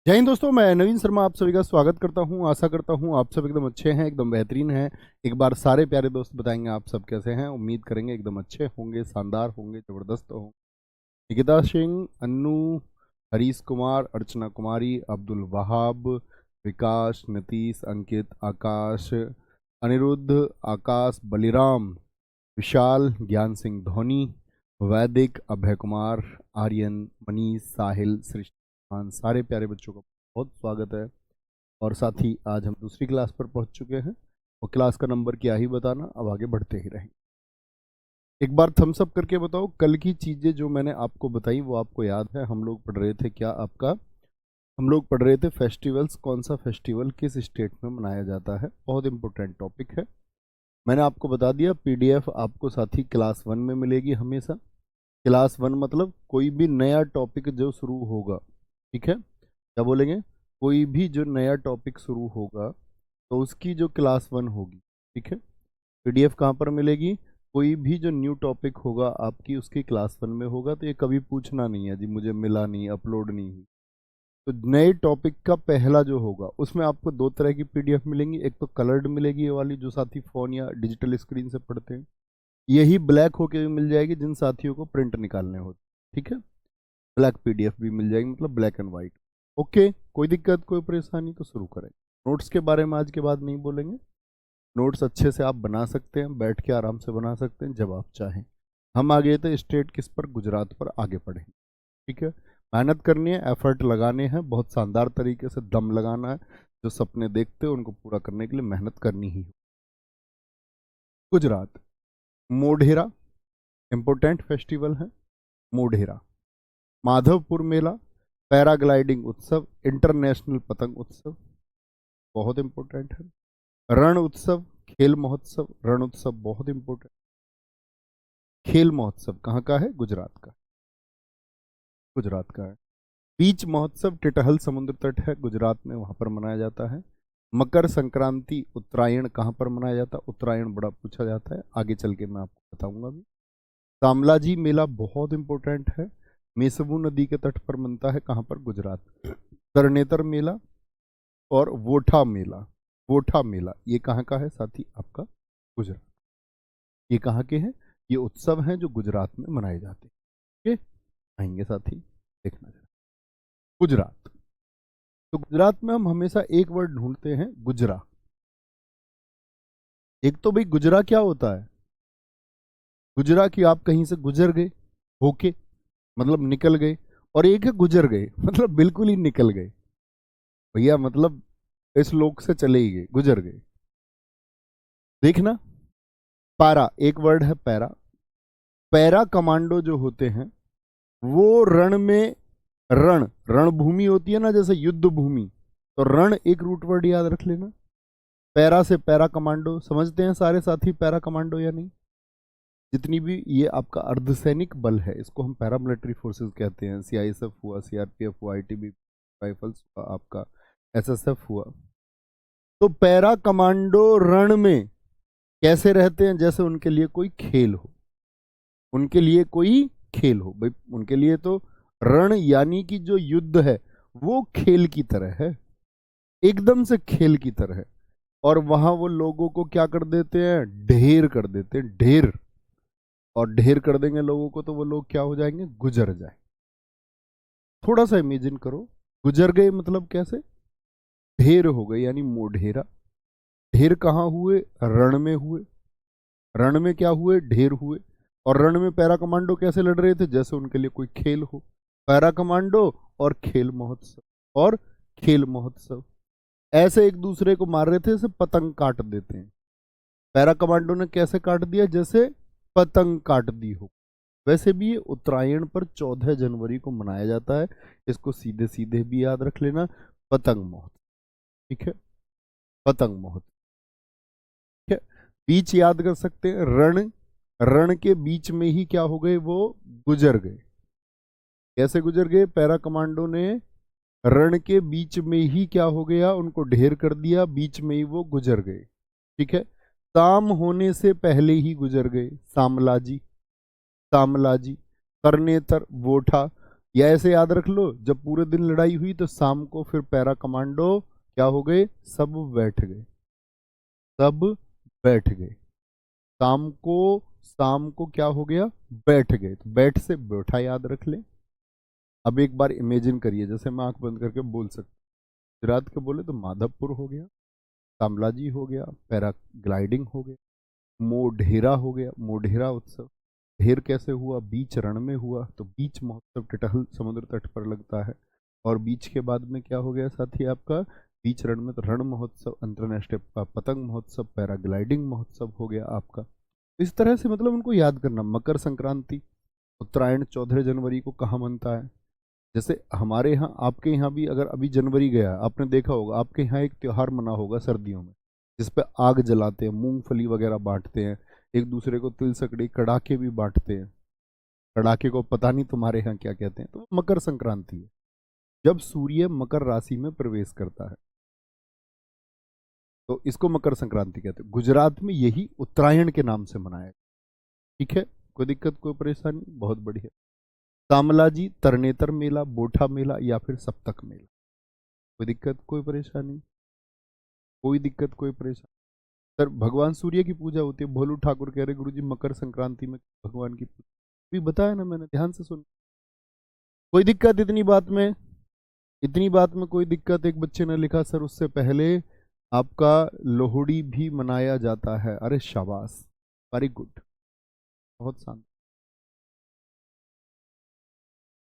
जय हिंद दोस्तों, मैं नवीन शर्मा आप सभी का स्वागत करता हूं। आशा करता हूं आप सब एकदम अच्छे हैं, एकदम बेहतरीन हैं। एक बार सारे प्यारे दोस्त बताएंगे आप सब कैसे हैं। उम्मीद करेंगे एकदम अच्छे होंगे, शानदार होंगे, ज़बरदस्त होंगे। निकिता सिंह, अन्नू, हरीश कुमार, अर्चना कुमारी, अब्दुल वहाब, विकास, नीतीश, अंकित, आकाश, अनिरुद्ध, आकाश, बलिराम, विशाल, ज्ञान सिंह धोनी, वैदिक, अभय कुमार, आर्यन, मनीष, साहिल, सृष्टि, सारे प्यारे बच्चों का बहुत स्वागत है। और साथ ही आज हम दूसरी क्लास पर पहुंच चुके हैं और क्लास का नंबर क्या ही बताना, अब आगे बढ़ते ही रहेंगे। एक बार थम्स अप करके बताओ, कल की चीज़ें जो मैंने आपको बताई वो आपको याद है? हम लोग पढ़ रहे थे क्या आपका? हम लोग पढ़ रहे थे फेस्टिवल्स, कौन सा फेस्टिवल किस स्टेट में मनाया जाता है। बहुत इंपॉर्टेंट टॉपिक है। मैंने आपको बता दिया, पीडीएफ आपको साथी क्लास 1 में मिलेगी हमेशा। क्लास 1 मतलब कोई भी नया टॉपिक जो शुरू होगा, ठीक है, क्या बोलेंगे, कोई भी जो नया टॉपिक शुरू होगा तो उसकी जो क्लास 1 होगी, ठीक है। पीडीएफ कहाँ पर मिलेगी? कोई भी जो न्यू टॉपिक होगा आपकी उसकी क्लास 1 में होगा। तो ये कभी पूछना नहीं है जी मुझे मिला नहीं, अपलोड नहीं हुई। तो नए टॉपिक का पहला जो होगा उसमें आपको दो तरह की पीडीएफ मिलेंगी। एक तो कलर्ड मिलेगी, ये वाली जो साथी फ़ोन या डिजिटल स्क्रीन से पढ़ते हैं। यही ब्लैक होके भी मिल जाएगी जिन साथियों को प्रिंट निकालने होते, ठीक है। ब्लैक पीडीएफ भी मिल जाएगी, मतलब ब्लैक एंड वाइट। ओके, कोई दिक्कत कोई परेशानी? तो शुरू करें। नोट्स के बारे में आज के बाद नहीं बोलेंगे। नोट्स अच्छे से आप बना सकते हैं, बैठ के आराम से बना सकते हैं जब आप चाहें। हम आ गए थे स्टेट किस पर? गुजरात पर आगे बढ़ेंगे, ठीक है। मेहनत करनी है, एफर्ट लगाने हैं, बहुत शानदार तरीके से दम लगाना है। जो सपने देखते हो उनको पूरा करने के लिए मेहनत करनी ही हो। गुजरात, मोढेरा इंपोर्टेंट फेस्टिवल है। मोढेरा, माधवपुर मेला, पैराग्लाइडिंग उत्सव, इंटरनेशनल पतंग उत्सव, बहुत इंपॉर्टेंट है। रण उत्सव, खेल महोत्सव, रण उत्सव बहुत इंपॉर्टेंट। खेल महोत्सव कहाँ का है? गुजरात का, गुजरात का है। बीच महोत्सव टिटहल समुद्र तट है गुजरात में, वहां पर मनाया जाता है। मकर संक्रांति, उत्तरायण कहाँ पर मनाया जाता है? उत्तरायण बड़ा पूछा जाता है, आगे चल के मैं आपको बताऊंगा भी। शामलाजी मेला बहुत इंपॉर्टेंट है, मेसबू नदी के तट पर बनता है, कहाँ पर? गुजरात। तरनेतर मेला और वोठा मेला, वोठा मेला ये कहाँ का है साथी? आपका गुजरात। ये कहाँ के हैं? ये उत्सव हैं जो गुजरात में मनाए जाते हैं। ठीक है, आएंगे साथी, देखना जरा। गुजरात, तो गुजरात में हम हमेशा एक वर्ड ढूंढते हैं, गुजरा। एक तो भाई गुजरा क्या होता है? गुजरा कि आप कहीं से गुजर गए होके, मतलब निकल गए। और एक है गुजर गए, मतलब बिल्कुल ही निकल गए भैया, मतलब इस लोक से चले ही गए, गुजर गए। देखना, पारा एक वर्ड है, पैरा। पैरा कमांडो जो होते हैं वो रण में, रण रणभूमि होती है ना, जैसे युद्ध भूमि, तो रण एक रूट वर्ड याद रख लेना। पैरा से पैरा कमांडो, समझते हैं सारे साथी पैरा कमांडो या नहीं? जितनी भी ये आपका अर्धसैनिक बल है इसको हम पैरामिलिट्री फोर्सेस कहते हैं। सीआईएसएफ हुआ, सीआरपीएफ हुआ, आईटीबीपी, राइफल्स हुआ, आपका एसएसएफ हुआ। तो पैरा कमांडो रण में कैसे रहते हैं? जैसे उनके लिए कोई खेल हो, उनके लिए कोई खेल हो भाई। उनके लिए तो रण यानी कि जो युद्ध है वो खेल की तरह है, एकदम से खेल की तरह है। और वहां वो लोगों को क्या कर देते हैं? ढेर कर देते हैं, ढेर। और ढेर कर देंगे लोगों को तो वो लोग क्या हो जाएंगे? गुजर जाए। थोड़ा सा इमेजिन करो, गुजर गए मतलब कैसे? ढेर हो गए, यानी मोढेरा। ढेर कहाँ हुए? रण में हुए। रण में क्या हुए? ढेर हुए। और रण में पैरा कमांडो कैसे लड़ रहे थे? जैसे उनके लिए कोई खेल हो। पैरा कमांडो और खेल महोत्सव, और खेल महोत्सव ऐसे एक दूसरे को मार रहे थे, जैसे पतंग काट देते हैं। पैरा कमांडो ने कैसे काट दिया? जैसे पतंग काट दी हो। वैसे भी ये उत्तरायण पर 14 जनवरी को मनाया जाता है। इसको सीधे सीधे भी याद रख लेना, पतंग महोत्सव, ठीक है। पतंग महोत्सव, ठीक है। बीच याद कर सकते हैं, रण, रण के बीच में ही क्या हो गए? वो गुजर गए। कैसे गुजर गए? पैरा कमांडो ने रण के बीच में ही क्या हो गया? उनको ढेर कर दिया, बीच में ही वो गुजर गए, ठीक है। शाम होने से पहले ही गुजर गए। शामलाजी, शामलाजी, करनेतर, वोठा, या ऐसे याद रख लो, जब पूरे दिन लड़ाई हुई तो शाम को फिर पैरा कमांडो क्या हो गए, सब बैठ गए, सब बैठ गए। शाम को क्या हो गया, बैठ गए। तो बैठ से बैठा याद रख ले। अब एक बार इमेजिन करिए, जैसे मैं आंख बंद करके बोल सकता, गुजरात के बोले तो माधवपुर हो गया, शामलाजी हो गया, पैराग्लाइडिंग हो गया, मोढेरा हो गया, मोढेरा उत्सव। ढेर कैसे हुआ, बीच रण में हुआ, तो बीच महोत्सव टिटहल समुद्र तट पर लगता है। और बीच के बाद में क्या हो गया साथी आपका, बीच रण में तो रण महोत्सव, अंतर्राष्ट्रीय पतंग महोत्सव, पैराग्लाइडिंग महोत्सव हो गया आपका। इस तरह से मतलब उनको याद करना। मकर संक्रांति, उत्तरायण 14 जनवरी को कहाँ मनता है। जैसे हमारे यहाँ, आपके यहाँ भी अगर अभी जनवरी गया, आपने देखा होगा आपके यहाँ एक त्योहार मना होगा सर्दियों में, जिसपे आग जलाते हैं, मूंगफली वगैरह बांटते हैं, एक दूसरे को तिल सकड़ी कड़ाके भी बांटते हैं। कड़ाके को पता नहीं तुम्हारे यहाँ क्या कहते हैं। तो मकर संक्रांति है जब सूर्य मकर राशि में प्रवेश करता है, तो इसको मकर संक्रांति कहते हैं। गुजरात में यही उत्तरायण के नाम से मनाया। ठीक है, कोई दिक्कत कोई परेशानी, बहुत बढ़िया। शामलाजी, तरनेतर मेला, बोठा मेला या फिर सप्तक मेला, कोई दिक्कत कोई परेशानी, कोई दिक्कत कोई परेशानी। सर भगवान सूर्य की पूजा होती है। भोलू ठाकुर कह रहे गुरुजी मकर संक्रांति में भगवान की पूजा, भी बताया ना मैंने, ध्यान से सुन। कोई दिक्कत इतनी बात में, इतनी बात में कोई दिक्कत। एक बच्चे ने लिखा सर उससे पहले आपका लोहड़ी भी मनाया जाता है। अरे शाबाश, वेरी गुड, बहुत शांत।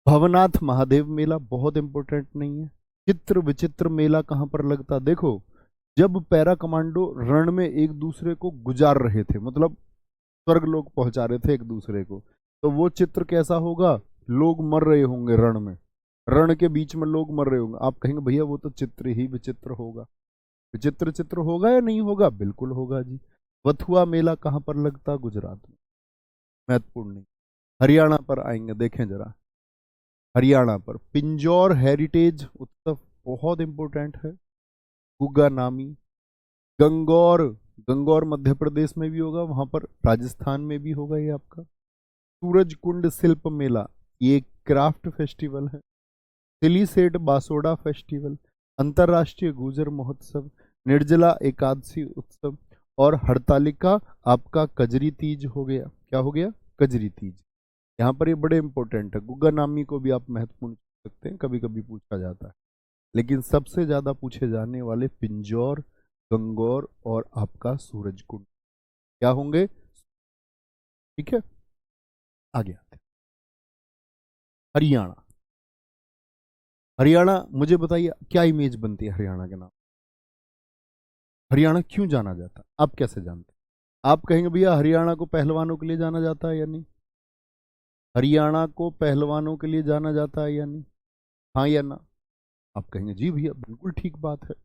भवनाथ महादेव मेला बहुत इंपॉर्टेंट नहीं है। चित्र विचित्र मेला कहां पर लगता, देखो जब पैरा कमांडो रण में एक दूसरे को गुजार रहे थे, मतलब स्वर्ग लोग पहुंचा रहे थे एक दूसरे को, तो वो चित्र कैसा होगा, लोग मर रहे होंगे रण में, रण के बीच में लोग मर रहे होंगे। आप कहेंगे भैया वो तो चित्र ही विचित्र होगा। विचित्र चित्र होगा या नहीं होगा, बिल्कुल होगा जी। वथुआ मेला कहां पर लगता, गुजरात में, महत्वपूर्ण नहीं। हरियाणा पर आएंगे, देखें जरा, हरियाणा पर पिंजौर हेरिटेज उत्सव बहुत इंपॉर्टेंट है। गुग्गा नामी, गंगौर, गंगौर मध्य प्रदेश में भी होगा, वहां पर राजस्थान में भी होगा ये आपका। सूरज कुंड शिल्प मेला, ये क्राफ्ट फेस्टिवल है। सिलीसेट बासोडा फेस्टिवल, अंतर्राष्ट्रीय गुजर महोत्सव, निर्जला एकादशी उत्सव और हड़तालिका आपका कजरी तीज हो गया। क्या हो गया, कजरी तीज। यहाँ पर ये बड़े इंपॉर्टेंट है। गुग्गा नामी को भी आप महत्वपूर्ण पूछ सकते हैं, कभी कभी पूछा जाता है, लेकिन सबसे ज्यादा पूछे जाने वाले पिंजौर, गंगौर और आपका सूरज कुंड क्या होंगे। ठीक है, आगे आते हैं। हरियाणा, हरियाणा मुझे बताइए क्या इमेज बनती है हरियाणा के नाम। हरियाणा क्यों जाना जाता है, आप कैसे जानते हैं। आप कहेंगे भैया हरियाणा को पहलवानों के लिए जाना जाता है या नहीं, हरियाणा को पहलवानों के लिए जाना जाता है या नहीं, हाँ या ना। आप कहेंगे जी भैया बिल्कुल ठीक बात है,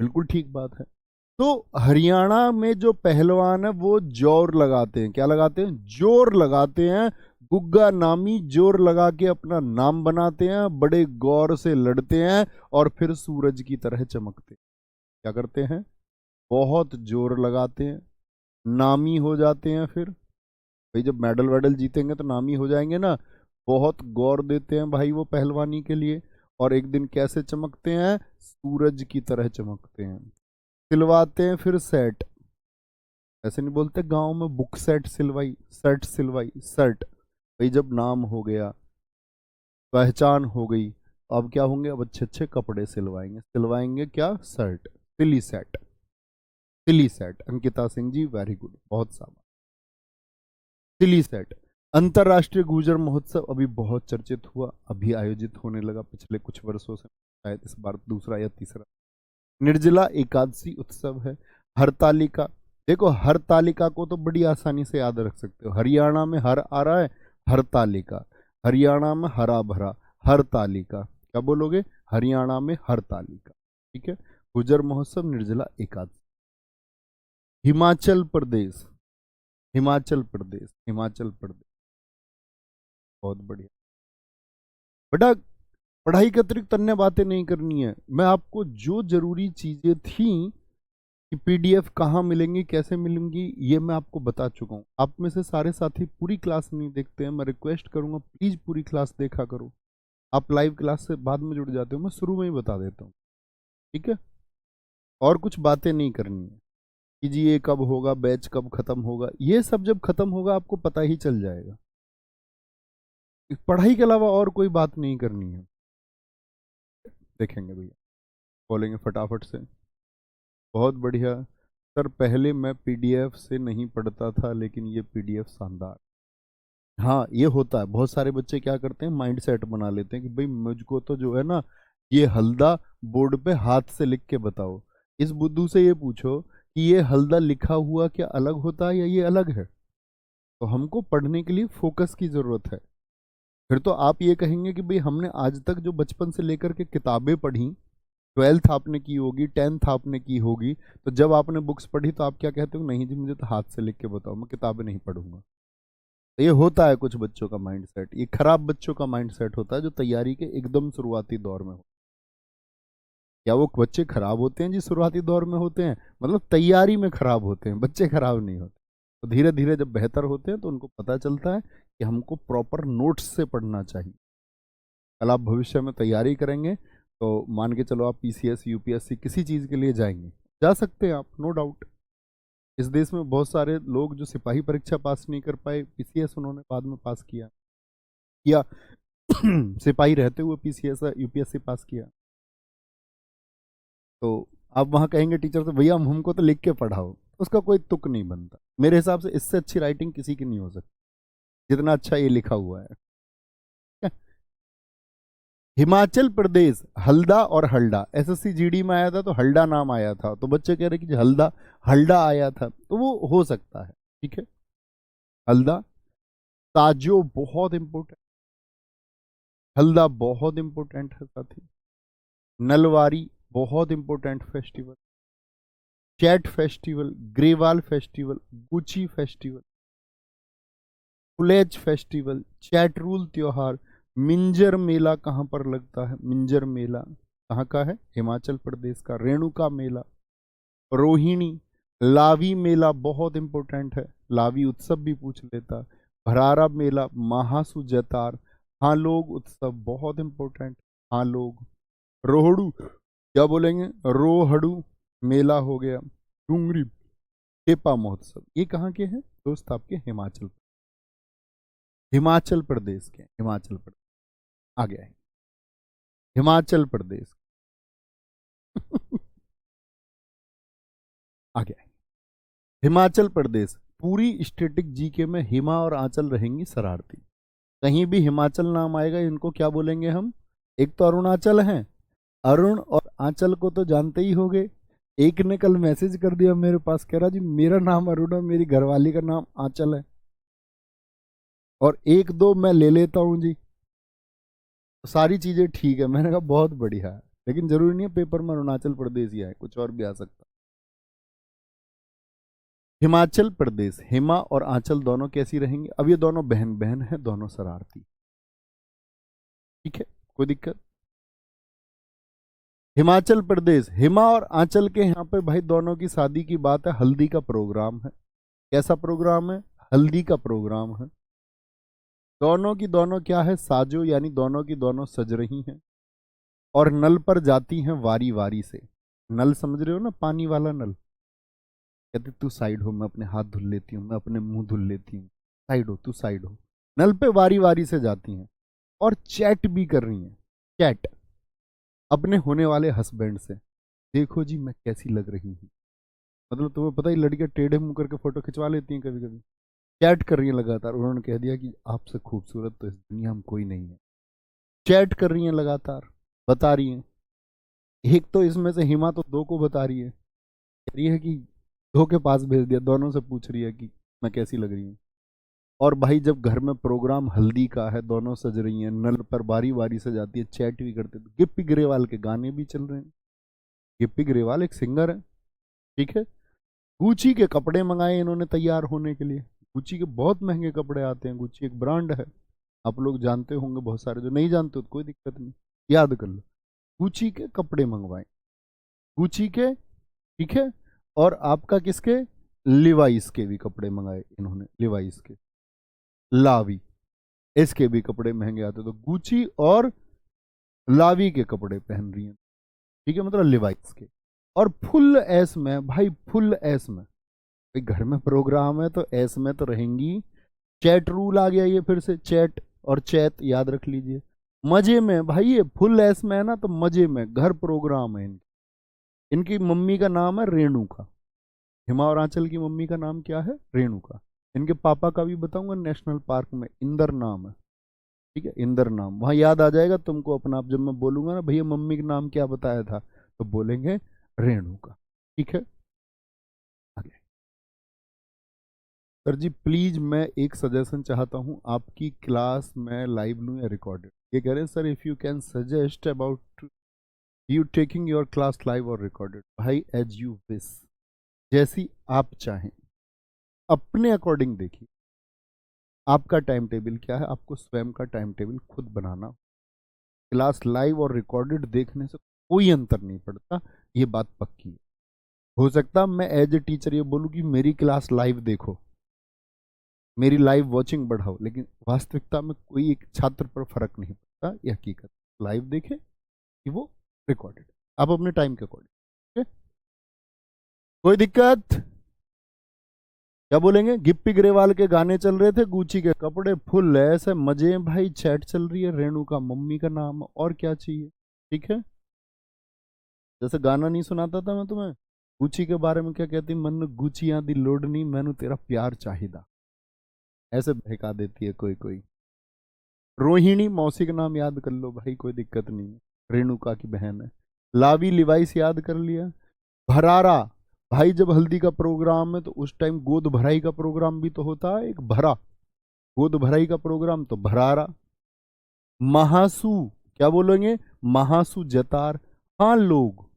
बिल्कुल ठीक बात है। तो हरियाणा में जो पहलवान है वो जोर लगाते हैं, क्या लगाते हैं, जोर लगाते हैं। गुग्गा नामी जोर लगा के अपना नाम बनाते हैं, बड़े गौर से लड़ते हैं और फिर सूरज की तरह चमकते हैं। क्या करते हैं, बहुत जोर लगाते हैं, नामी हो जाते हैं। फिर भाई जब मेडल वेडल जीतेंगे तो नामी हो जाएंगे ना। बहुत गौर देते हैं भाई वो पहलवानी के लिए, और एक दिन कैसे चमकते हैं, सूरज की तरह चमकते हैं। सिलवाते हैं फिर सेट, ऐसे नहीं बोलते गांव में, बुक सेट सिलवाई, शर्ट सिलवाई, शर्ट। भाई जब नाम हो गया, पहचान हो गई, तो अब क्या होंगे, अब अच्छे अच्छे कपड़े सिलवाएंगे। सिलवाएंगे क्या, शर्ट, सिली सेट, सिली set. Ankita Singh ji very good, बहुत सारा सिली सेट। अंतर्राष्ट्रीय गुर्जर महोत्सव अभी बहुत चर्चित हुआ, अभी आयोजित होने लगा पिछले कुछ वर्षों से, शायद इस बार दूसरा या तीसरा। निर्जला एकादशी उत्सव है। हरतालिका, देखो हरतालिका को तो बड़ी आसानी से याद रख सकते हो, हरियाणा में हर आ रहा है, हरतालिका, हरियाणा में हरा भरा, हरतालिका। क्या बोलोगे, हरियाणा में हरतालिका। ठीक है, गुजर महोत्सव, निर्जला एकादशी। हिमाचल प्रदेश, हिमाचल प्रदेश, हिमाचल प्रदेश, बहुत बढ़िया बेटा। पढ़ाई के अतिरिक्त अन्य बातें नहीं करनी है, मैं आपको जो जरूरी चीजें थी कि पीडीएफ कहाँ मिलेंगी, कैसे मिलेंगी, ये मैं आपको बता चुका हूँ। आप में से सारे साथी पूरी क्लास नहीं देखते हैं, मैं रिक्वेस्ट करूँगा प्लीज़ पूरी क्लास देखा करो। आप लाइव क्लास से बाद में जुड़ जाते हो, मैं शुरू में ही बता देता हूँ, ठीक है। और कुछ बातें नहीं करनी है कि जी ये कब होगा, बैच कब खत्म होगा, ये सब जब खत्म होगा आपको पता ही चल जाएगा। पढ़ाई के अलावा और कोई बात नहीं करनी है। देखेंगे भैया, बोलेंगे फटाफट से, बहुत बढ़िया सर, पहले मैं पीडीएफ से नहीं पढ़ता था लेकिन ये पीडीएफ शानदार। हाँ ये होता है, बहुत सारे बच्चे क्या करते हैं, माइंड सेट बना लेते हैं कि भाई मुझको तो जो है ना, ये हल्दा बोर्ड पे हाथ से लिख के बताओ। इस बुद्धू से ये पूछो कि ये हल्दा लिखा हुआ क्या अलग होता है या ये अलग है। तो हमको पढ़ने के लिए फोकस की जरूरत है। फिर तो आप ये कहेंगे कि भाई हमने आज तक जो बचपन से लेकर के किताबें पढ़ी, 12th आपने की होगी, 10th आपने की होगी, तो जब आपने बुक्स पढ़ी तो आप क्या कहते हो, नहीं जी मुझे तो हाथ से लिख के बताओ, मैं किताबें नहीं पढ़ूंगा। तो ये होता है कुछ बच्चों का माइंड सेट, ये खराब बच्चों का माइंड सेट होता है जो तैयारी के एकदम शुरुआती दौर में हो। क्या वो बच्चे खराब होते हैं जी शुरुआती दौर में होते हैं, मतलब तैयारी में खराब होते हैं, बच्चे खराब नहीं होते। तो धीरे धीरे जब बेहतर होते हैं तो उनको पता चलता है कि हमको प्रॉपर नोट्स से पढ़ना चाहिए। कल आप भविष्य में तैयारी करेंगे तो मान के चलो आप पीसीएस यूपीएससी किसी चीज़ के लिए जाएंगे, जा सकते हैं आप, नो डाउट। इस देश में बहुत सारे लोग जो सिपाही परीक्षा पास नहीं कर पाए, पीसीएस उन्होंने बाद में पास किया, या सिपाही रहते हुए पीसीएस यूपीएससी पास किया। तो आप वहाँ कहेंगे टीचर से भैया हमको तो लिख के पढ़ाओ, उसका कोई तुक नहीं बनता। मेरे हिसाब से इससे अच्छी राइटिंग किसी की नहीं हो सकती जितना अच्छा ये लिखा हुआ है। हिमाचल प्रदेश हल्दा और हल्डा, एसएससी जीडी में आया था तो हल्डा नाम आया था, तो बच्चे कह रहे कि हल्दा हल्डा आया था, तो वो हो सकता है, ठीक है। हल्दा, ताजो बहुत इंपॉर्टेंट, हल्दा बहुत इंपॉर्टेंट है साथी। नलवारी बहुत इंपॉर्टेंट फेस्टिवल, चैट फेस्टिवल, ग्रेवाल फेस्टिवल, गुची फेस्टिवल, फुलेज फेस्टिवल, चैटरूल त्योहार, मिंजर मेला कहाँ पर लगता है, मिंजर मेला कहाँ का है, हिमाचल प्रदेश का, रेणुका मेला, रोहिणी, लावी मेला बहुत इंपॉर्टेंट है, लावी उत्सव भी पूछ लेता, भरारा मेला, महासू जतार, हाँ लोग उत्सव बहुत इंपॉर्टेंट, हाँ लोग, रोहड़ू, क्या बोलेंगे, रोहड़ू मेला हो गया, डूंगरी टेपा महोत्सव, ये कहाँ के हैं दोस्त, आपके हिमाचल प्रदेश के, हिमाचल प्रदेश आ गया है, हिमाचल प्रदेश आ गया है, हिमाचल प्रदेश। पूरी स्टेटिक जीके में हिमा और आंचल रहेंगी शरारती। कहीं भी हिमाचल नाम आएगा इनको क्या बोलेंगे हम, एक तो अरुणाचल है, अरुण और आंचल को तो जानते ही होंगे। एक ने कल मैसेज कर दिया मेरे पास, कह रहा जी मेरा नाम अरुण है, मेरी घरवाली का नाम आंचल है, और एक दो मैं ले लेता हूँ जी, सारी चीजें ठीक है। मैंने कहा बहुत बढ़िया है, लेकिन जरूरी नहीं है पेपर में अरुणाचल प्रदेश ही आए, कुछ और भी आ सकता। हिमाचल प्रदेश, हिमा और आंचल दोनों कैसी रहेंगी, अब ये दोनों बहन बहन है, दोनों शरारती, ठीक है, कोई दिक्कत। हिमाचल प्रदेश, हिमा और आंचल के यहाँ पे भाई दोनों की शादी की बात है, हल्दी का प्रोग्राम है। कैसा प्रोग्राम है, हल्दी का प्रोग्राम है। दोनों की दोनों क्या है, साजो, यानी दोनों की दोनों सज रही हैं और नल पर जाती हैं वारी वारी से। नल समझ रहे हो ना, पानी वाला नल, कहते तू साइड हो, मैं अपने हाथ धुल लेती हूँ, मैं अपने मुंह धुल लेती हूँ, साइड हो तू, साइड हो। नल पे वारी वारी से जाती हैं और चैट भी कर रही हैं, चैट अपने होने वाले हस्बैंड से, देखो जी मैं कैसी लग रही हूँ। मतलब तुम्हें पता ही लड़कियां टेढ़े मुंह करके फोटो खिंचवा लेती हैं कभी कभी, चैट कर रही है लगातार। उन्होंने कह दिया कि आपसे खूबसूरत तो इस दुनिया में कोई नहीं है। चैट कर रही हैं लगातार, बता रही हैं। एक तो इसमें से हिमा तो दो को बता रही है, कह रही है कि दो के पास भेज दिया, दोनों से पूछ रही है कि मैं कैसी लग रही हूँ। और भाई जब घर में प्रोग्राम हल्दी का है, दोनों सज रही हैं, नल पर बारी बारी से जाती है, चैट भी करते, तो गिप्पी ग्रेवाल के गाने भी चल रहे हैं। गिप्पी ग्रेवाल एक सिंगर है, ठीक है। गुची के कपड़े मंगाए इन्होंने तैयार होने के लिए। गुची के बहुत महंगे कपड़े आते हैं, गुची एक ब्रांड है, आप लोग जानते होंगे, बहुत सारे जो नहीं जानते हो तो कोई दिक्कत नहीं, याद कर लो। गुची के कपड़े मंगवाए, गुची के, ठीक है। और आपका किसके, लिवाइस के भी कपड़े मंगाए इन्होंने, लिवाइस के, लावी, इसके भी कपड़े महंगे आते, तो गुची और लावी के कपड़े पहन रही हैं, ठीक है, मतलब लिवाइस के। और फुल एस में भाई, फुल एस में भाई, घर में प्रोग्राम है तो एस में तो रहेंगी। चैट रूल आ गया ये फिर से, चैट और चैत याद रख लीजिए। मजे में भाई, ये फुल एस में है ना, तो मजे में, घर प्रोग्राम है इनकी। इनकी मम्मी का नाम है रेणुका, हिमा और आंचल की मम्मी का नाम क्या है, रेणुका। इनके पापा का भी बताऊंगा, नेशनल पार्क में इंदर नाम है, ठीक है, इंदर नाम, वहां याद आ जाएगा तुमको अपना आप, जब मैं बोलूंगा ना भैया मम्मी का नाम क्या बताया था, तो बोलेंगे रेणुका, ठीक है। आगे सर जी प्लीज, मैं एक सजेशन चाहता हूँ, आपकी क्लास में लाइव लूँ या रिकॉर्डेड, ये कह रहे हैं sir if you can suggest about you taking your class live और रिकॉर्डेड। भाई एज यू विश, जैसी आप चाहें, अपने अकॉर्डिंग देखिए, आपका टाइम टेबल क्या है, आपको स्वयं का टाइम टेबल खुद बनाना। क्लास लाइव और रिकॉर्डेड देखने से कोई अंतर नहीं पड़ता, ये बात पक्की है। हो सकता मैं एज ए टीचर ये बोलूँ कि मेरी क्लास लाइव देखो, मेरी लाइव वॉचिंग बढ़ाओ, लेकिन वास्तविकता में कोई एक छात्र पर फर्क नहीं पड़ता, ये हकीकत। लाइव देखे कि वो रिकॉर्डेड, आप अपने टाइम के अकॉर्डिंग, कोई दिक्कत। क्या बोलेंगे, गिप्पी ग्रेवाल के गाने चल रहे थे, गुची के कपड़े, फुल ऐसे मजे भाई, चैट चल रही है, रेणु का मम्मी का नाम, और क्या चाहिए, ठीक है। जैसे गाना नहीं सुनाता था मैं तुम्हें, गुची के बारे में क्या कहती, मन गुचियां दी लोडनी, मैनू तेरा प्यार चाहिदा, ऐसे बहका देती है कोई कोई। रोहिणी मौसी का नाम याद कर लो भाई, कोई दिक्कत नहीं है, रेणुका की बहन है। लावी लिवाइस याद कर लिया। भरारा, भाई जब हल्दी का प्रोग्राम है तो उस टाइम गोद भराई का प्रोग्राम भी तो होता है, एक भरा, गोद भराई का प्रोग्राम तो भरारा। महासू, क्या बोलेंगे, महासू जतार। हाँ लोग,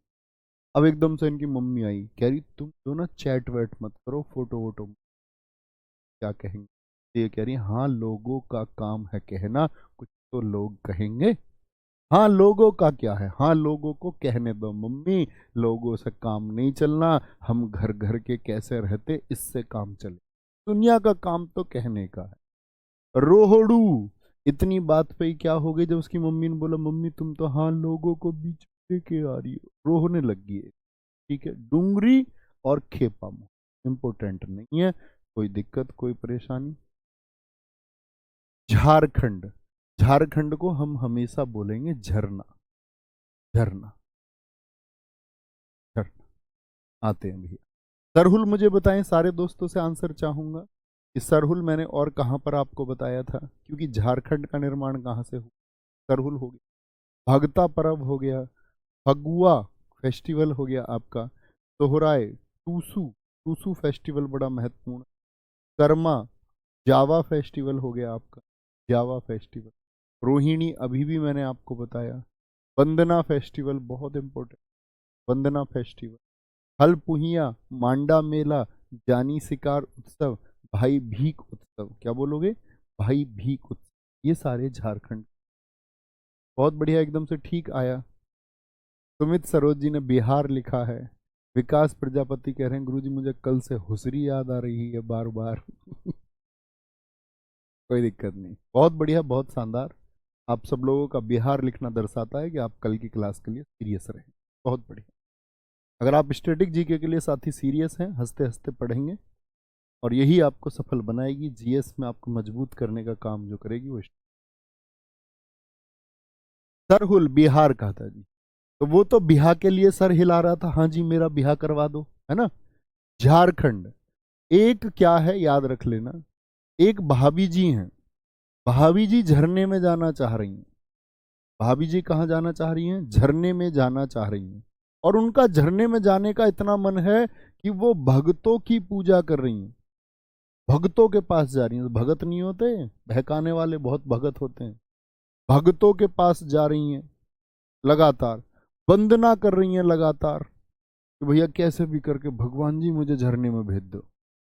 अब एकदम से इनकी मम्मी आई, कह रही तुम जो ना चैट वैट मत करो, फोटो वोटो, क्या कहेंगे, तो ये कह रही हाँ लोगों का काम है कहना, कुछ तो लोग कहेंगे। हाँ लोगों का क्या है, हाँ लोगों को कहने दो मम्मी, लोगों से काम नहीं चलना, हम घर घर के कैसे रहते इससे काम चले, दुनिया का काम तो कहने का है। रोहड़ू, इतनी बात पे ही क्या हो गई जब उसकी मम्मी ने बोला मम्मी तुम तो हाँ लोगों को बीच में लेके आ रही हो, रोहने लगी है, ठीक है। डूंगरी और खेपा इंपोर्टेंट नहीं है, कोई दिक्कत कोई परेशानी। झारखंड, झारखंड को हम हमेशा बोलेंगे झरना, झरना, झरना। आते हैं भैया, सरहुल मुझे बताएं, सारे दोस्तों से आंसर चाहूंगा कि सरहुल मैंने और कहां पर आपको बताया था, क्योंकि झारखंड का निर्माण कहां से हुआ, सरहुल हो गया, भगता पर्व हो गया, फगुआ फेस्टिवल हो गया आपका, सोहराय, टूसू, टूसू फेस्टिवल बड़ा महत्वपूर्ण, कर्मा, जावा फेस्टिवल हो गया आपका, जावा फेस्टिवल। रोहिणी अभी भी मैंने आपको बताया। वंदना फेस्टिवल बहुत इंपॉर्टेंट, वंदना फेस्टिवल। हलपुहिया, मांडा मेला, जानी शिकार उत्सव, भाई भीख उत्सव, क्या बोलोगे, भाई भीख उत्सव, ये सारे झारखंड। बहुत बढ़िया, एकदम से ठीक आया। सुमित सरोज जी ने बिहार लिखा है। विकास प्रजापति कह रहे हैं गुरुजी मुझे कल से हुसरी याद आ रही है बार बार। कोई दिक्कत नहीं, बहुत बढ़िया, बहुत शानदार। आप सब लोगों का बिहार लिखना दर्शाता है कि आप कल की क्लास के लिए सीरियस रहें, बहुत बढ़िया। अगर आप स्टैटिक जीके के लिए साथी सीरियस हैं, हंसते हंसते पढ़ेंगे, और यही आपको सफल बनाएगी, जीएस में आपको मजबूत करने का काम जो करेगी वो। सरहुल बिहार का था जी, तो वो तो बिहार के लिए सर हिला रहा था, हाँ जी मेरा बिहार करवा दो, है ना। झारखंड, एक क्या है याद रख लेना, एक भाभी जी हैं, भाभी जी झरने में जाना चाह रही हैं, भाभी जी कहाँ जाना चाह रही हैं, झरने में जाना चाह रही हैं, और उनका झरने में जाने का इतना मन है कि वो भगतों की पूजा कर रही हैं, भगतों के पास जा रही हैं, तो भगत नहीं होते बहकाने वाले, बहुत भगत होते हैं, भगतों के पास जा रही हैं, लगातार वंदना कर रही हैं लगातार, कि भैया कैसे भी करके भगवान जी मुझे झरने में भेज दो,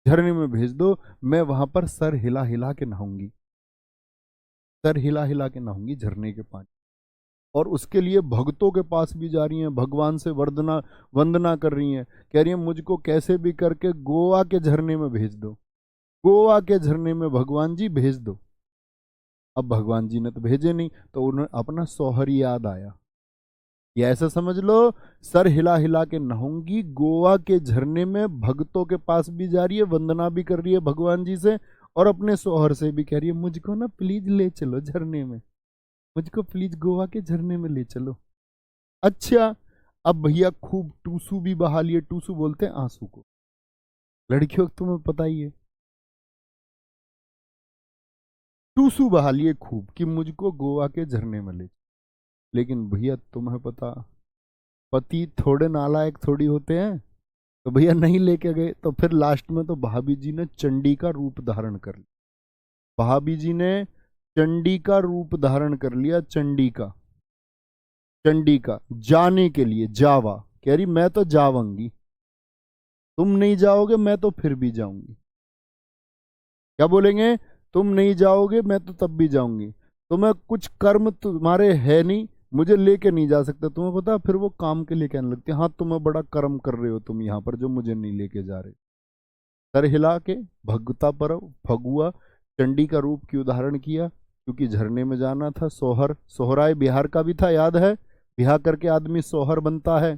झरने में भेज दो, मैं वहां पर सर हिला हिला के नहाऊंगी, सर हिला हिला के नहाऊंगी झरने के पानी। और उसके लिए भक्तों के पास भी जा रही हैं, भगवान से वंदना कर रही हैं, कह रही हैं मुझको कैसे भी करके गोवा के झरने में भेज दो, गोवा के झरने में भगवान जी भेज दो। अब भगवान जी ने तो भेजे नहीं, तो उन्हें अपना शौहर याद आया। ये ऐसा समझ लो, सर हिला हिला के नहाऊंगी, गोवा के झरने में भक्तों के पास भी जा रही है, वंदना भी कर रही है भगवान जी से, और अपने शौहर से भी कह रही है मुझको ना प्लीज ले चलो झरने में, मुझको प्लीज गोवा के झरने में ले चलो। अच्छा, अब भैया खूब टूसू भी बहा लिए, टूसू बोलते हैं आंसू को, लड़कियों को तुम्हें पता ही है, टूसू बहा लिए खूब कि मुझको गोवा के झरने में ले। लेकिन भैया तुम्हें पता, पति थोड़े नालायक थोड़ी होते हैं, तो भैया नहीं लेके गए, तो फिर लास्ट में तो भाभी जी ने चंडी का रूप धारण कर लिया, भाभी जी ने चंडी का रूप धारण कर लिया, चंडी का, चंडी का जाने के लिए, जावा, कह रही मैं तो जाऊंगी, तुम नहीं जाओगे मैं तो फिर भी जाऊंगी। क्या बोलेंगे, तुम नहीं जाओगे मैं तो तब भी जाऊंगी, तुम्हें कुछ कर्म तुम्हारे है नहीं, मुझे लेके नहीं जा सकते। तुम्हें पता, फिर वो काम के लिए कहने लगती है, हाँ तुम्हें बड़ा कर्म कर रहे हो तुम यहाँ पर जो मुझे नहीं लेके जा रहे। सर हिला के भगता परव फगुआ चंडी का रूप क्यों धारण किया, क्योंकि झरने में जाना था। सोहर, सोहराय बिहार का भी था, याद है, बिहार करके आदमी सोहर बनता है,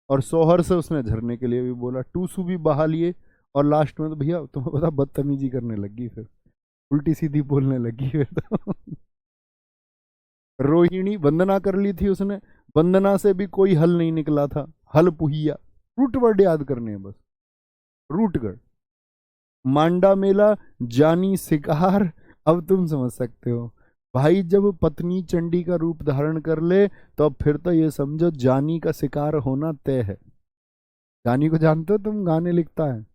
और सोहर से उसने झरने के लिए भी बोला, टूसू भी बहा लिए, और लास्ट में तो भैया तुम्हें पता बदतमीजी करने लगी, फिर उल्टी सीधी बोलने लगी फिर तो रोहिणी वंदना कर ली थी उसने, वंदना से भी कोई हल नहीं निकला था, हल पुहिया, रूट वर्ड याद करने हैं बस, रूटगढ़, मांडा मेला, जानी शिकार। अब तुम समझ सकते हो भाई, जब पत्नी चंडी का रूप धारण कर ले तो अब फिर तो ये समझो जानी का शिकार होना तय है। जानी को जानते हो तुम, गाने लिखता है।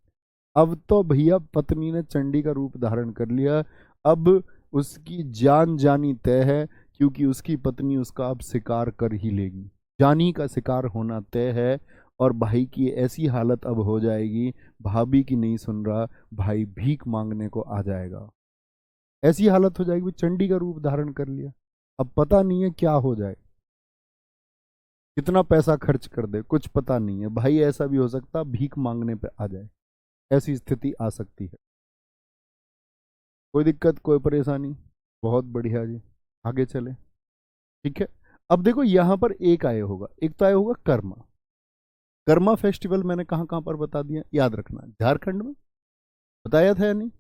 अब तो भैया पत्नी ने चंडी का रूप धारण कर लिया, अब उसकी जान जानी तय है, क्योंकि उसकी पत्नी उसका अब शिकार कर ही लेगी, जानी का शिकार होना तय है। और भाई की ऐसी हालत अब हो जाएगी, भाभी की नहीं सुन रहा, भाई भीख मांगने को आ जाएगा, ऐसी हालत हो जाएगी, चंडी का रूप धारण कर लिया, अब पता नहीं है क्या हो जाए, कितना पैसा खर्च कर दे कुछ पता नहीं है भाई, ऐसा भी हो सकता भीख मांगने पे आ जाए, ऐसी स्थिति आ सकती है। कोई दिक्कत, कोई परेशानी, बहुत बढ़िया जी, आगे चले, ठीक है। अब देखो यहां पर एक आया होगा, एक तो आया होगा कर्मा। कर्मा फेस्टिवल मैंने कहां कहां पर बता दिया, याद रखना, झारखंड में बताया था या नहीं,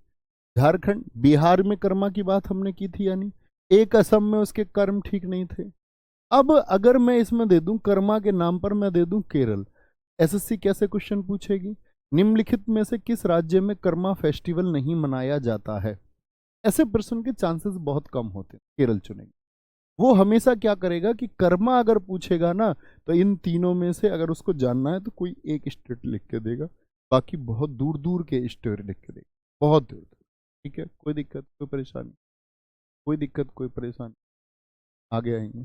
झारखंड, बिहार में कर्मा की बात हमने की थी या नहीं, एक असम में उसके कर्म ठीक नहीं थे। अब अगर मैं इसमें दे दूं कर्मा के नाम पर, मैं दे दूं केरल, एसएससी कैसे क्वेश्चन पूछेगी, निम्नलिखित में से किस राज्य में कर्मा फेस्टिवल नहीं मनाया जाता है, ऐसे प्रश्न के चांसेस बहुत कम होते हैं, केरल चुनेगी। वो हमेशा क्या करेगा कि कर्मा अगर पूछेगा ना, तो इन तीनों में से अगर उसको जानना है तो कोई एक स्टेट लिख के देगा, बाकी बहुत दूर दूर के स्टेट लिख के देगा, बहुत दूर दूर, ठीक है। कोई दिक्कत, कोई परेशानी, कोई दिक्कत, कोई परेशानी, आगे आएंगे।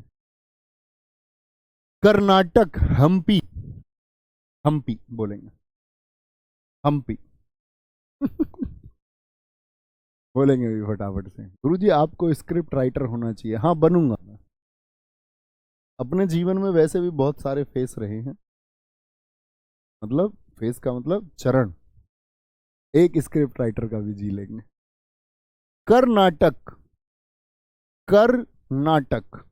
कर्नाटक, हम्पी, हम्पी बोलेंगे, हम्पी बोलेंगे भी फटाफट से। गुरुजी आपको स्क्रिप्ट राइटर होना चाहिए, हाँ बनूंगा मैं, अपने जीवन में वैसे भी बहुत सारे फेस रहे हैं, मतलब फेस का मतलब चरण, एक स्क्रिप्ट राइटर का भी जी लेंगे। कर्नाटक, कर्नाटक,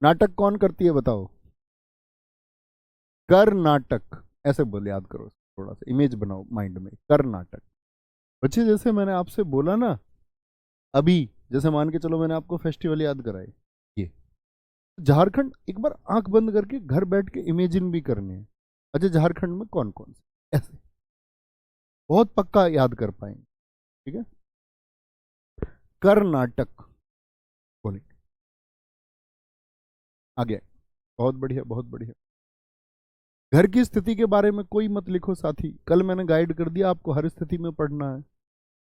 नाटक कौन करती है बताओ, कर्नाटक, ऐसे बोल याद करो, थोड़ा सा इमेज बनाओ माइंड में, कर्नाटक। बच्चे जैसे मैंने आपसे बोला ना अभी, जैसे मान के चलो मैंने आपको फेस्टिवल याद कराए, ये झारखंड, एक बार आंख बंद करके घर बैठ के इमेजिन भी करने हैं, अच्छा झारखंड में कौन कौन से, ऐसे बहुत पक्का याद कर पाएंगे, ठीक है। कर्नाटक बोले, आगे, बहुत बढ़िया, बहुत बढ़िया। घर की स्थिति के बारे में कोई मत लिखो साथी, कल मैंने गाइड कर दिया आपको, हर स्थिति में पढ़ना है।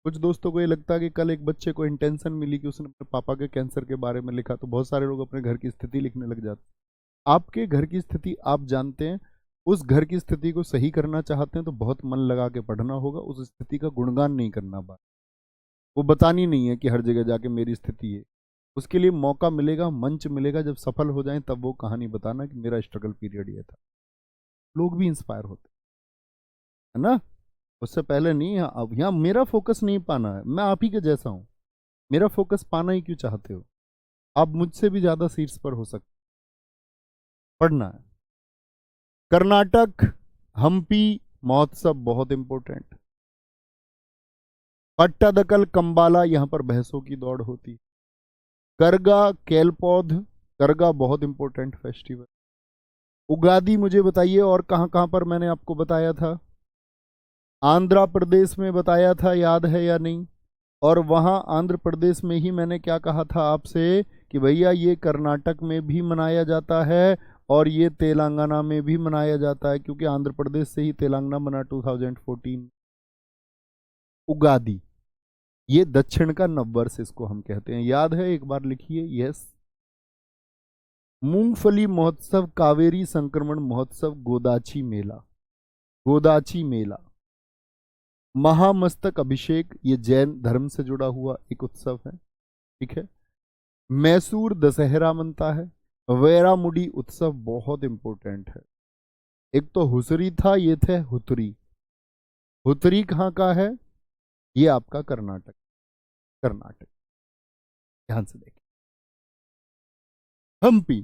कुछ दोस्तों को ये लगता है कि कल एक बच्चे को इंटेंशन मिली कि उसने अपने पापा के कैंसर के बारे में लिखा, तो बहुत सारे लोग अपने घर की स्थिति लिखने लग जाते हैं। आपके घर की स्थिति आप जानते हैं, उस घर की स्थिति को सही करना चाहते हैं तो बहुत मन लगा के पढ़ना होगा, उस स्थिति का गुणगान नहीं करना, बात वो बतानी नहीं है कि हर जगह जाके मेरी स्थिति है, उसके लिए मौका मिलेगा, मंच मिलेगा, जब सफल हो जाएं तब वो कहानी बताना कि मेरा स्ट्रगल पीरियड ये था। लोग भी इंस्पायर होते है ना, उससे पहले नहीं। अब यहाँ मेरा फोकस नहीं पाना है, मैं आप ही के जैसा हूं, मेरा फोकस पाना ही क्यों चाहते हो? आप मुझसे भी ज्यादा सीट्स पर हो सकते। पढ़ना है। कर्नाटक हम्पी महोत्सव बहुत इंपॉर्टेंट। पट्टादकल कंबाला, यहां पर भैंसों की दौड़ होती। करगा केलपौध, करगा बहुत इंपॉर्टेंट फेस्टिवल। उगादी मुझे बताइए और कहां कहां पर मैंने आपको बताया था? आंध्र प्रदेश में बताया था, याद है या नहीं? और वहां आंध्र प्रदेश में ही मैंने क्या कहा था आपसे कि भैया ये कर्नाटक में भी मनाया जाता है और ये तेलंगाना में भी मनाया जाता है, क्योंकि आंध्र प्रदेश से ही तेलंगाना बना 2014। उगादी, ये दक्षिण का नववर्ष इसको हम कहते हैं, याद है? एक बार लिखिए, यस। मूंगफली महोत्सव, कावेरी संक्रमण महोत्सव, गोदाची मेला। गोदाची मेला। महामस्तक अभिषेक, ये जैन धर्म से जुड़ा हुआ एक उत्सव है, ठीक है। मैसूर दशहरा मनता है। वैरामुडी उत्सव बहुत इंपॉर्टेंट है। एक तो हुसरी था, ये थे हुतरी। हुतरी कहाँ का है? ये आपका कर्नाटक। कर्नाटक, ध्यान से देखिए। हम्पी,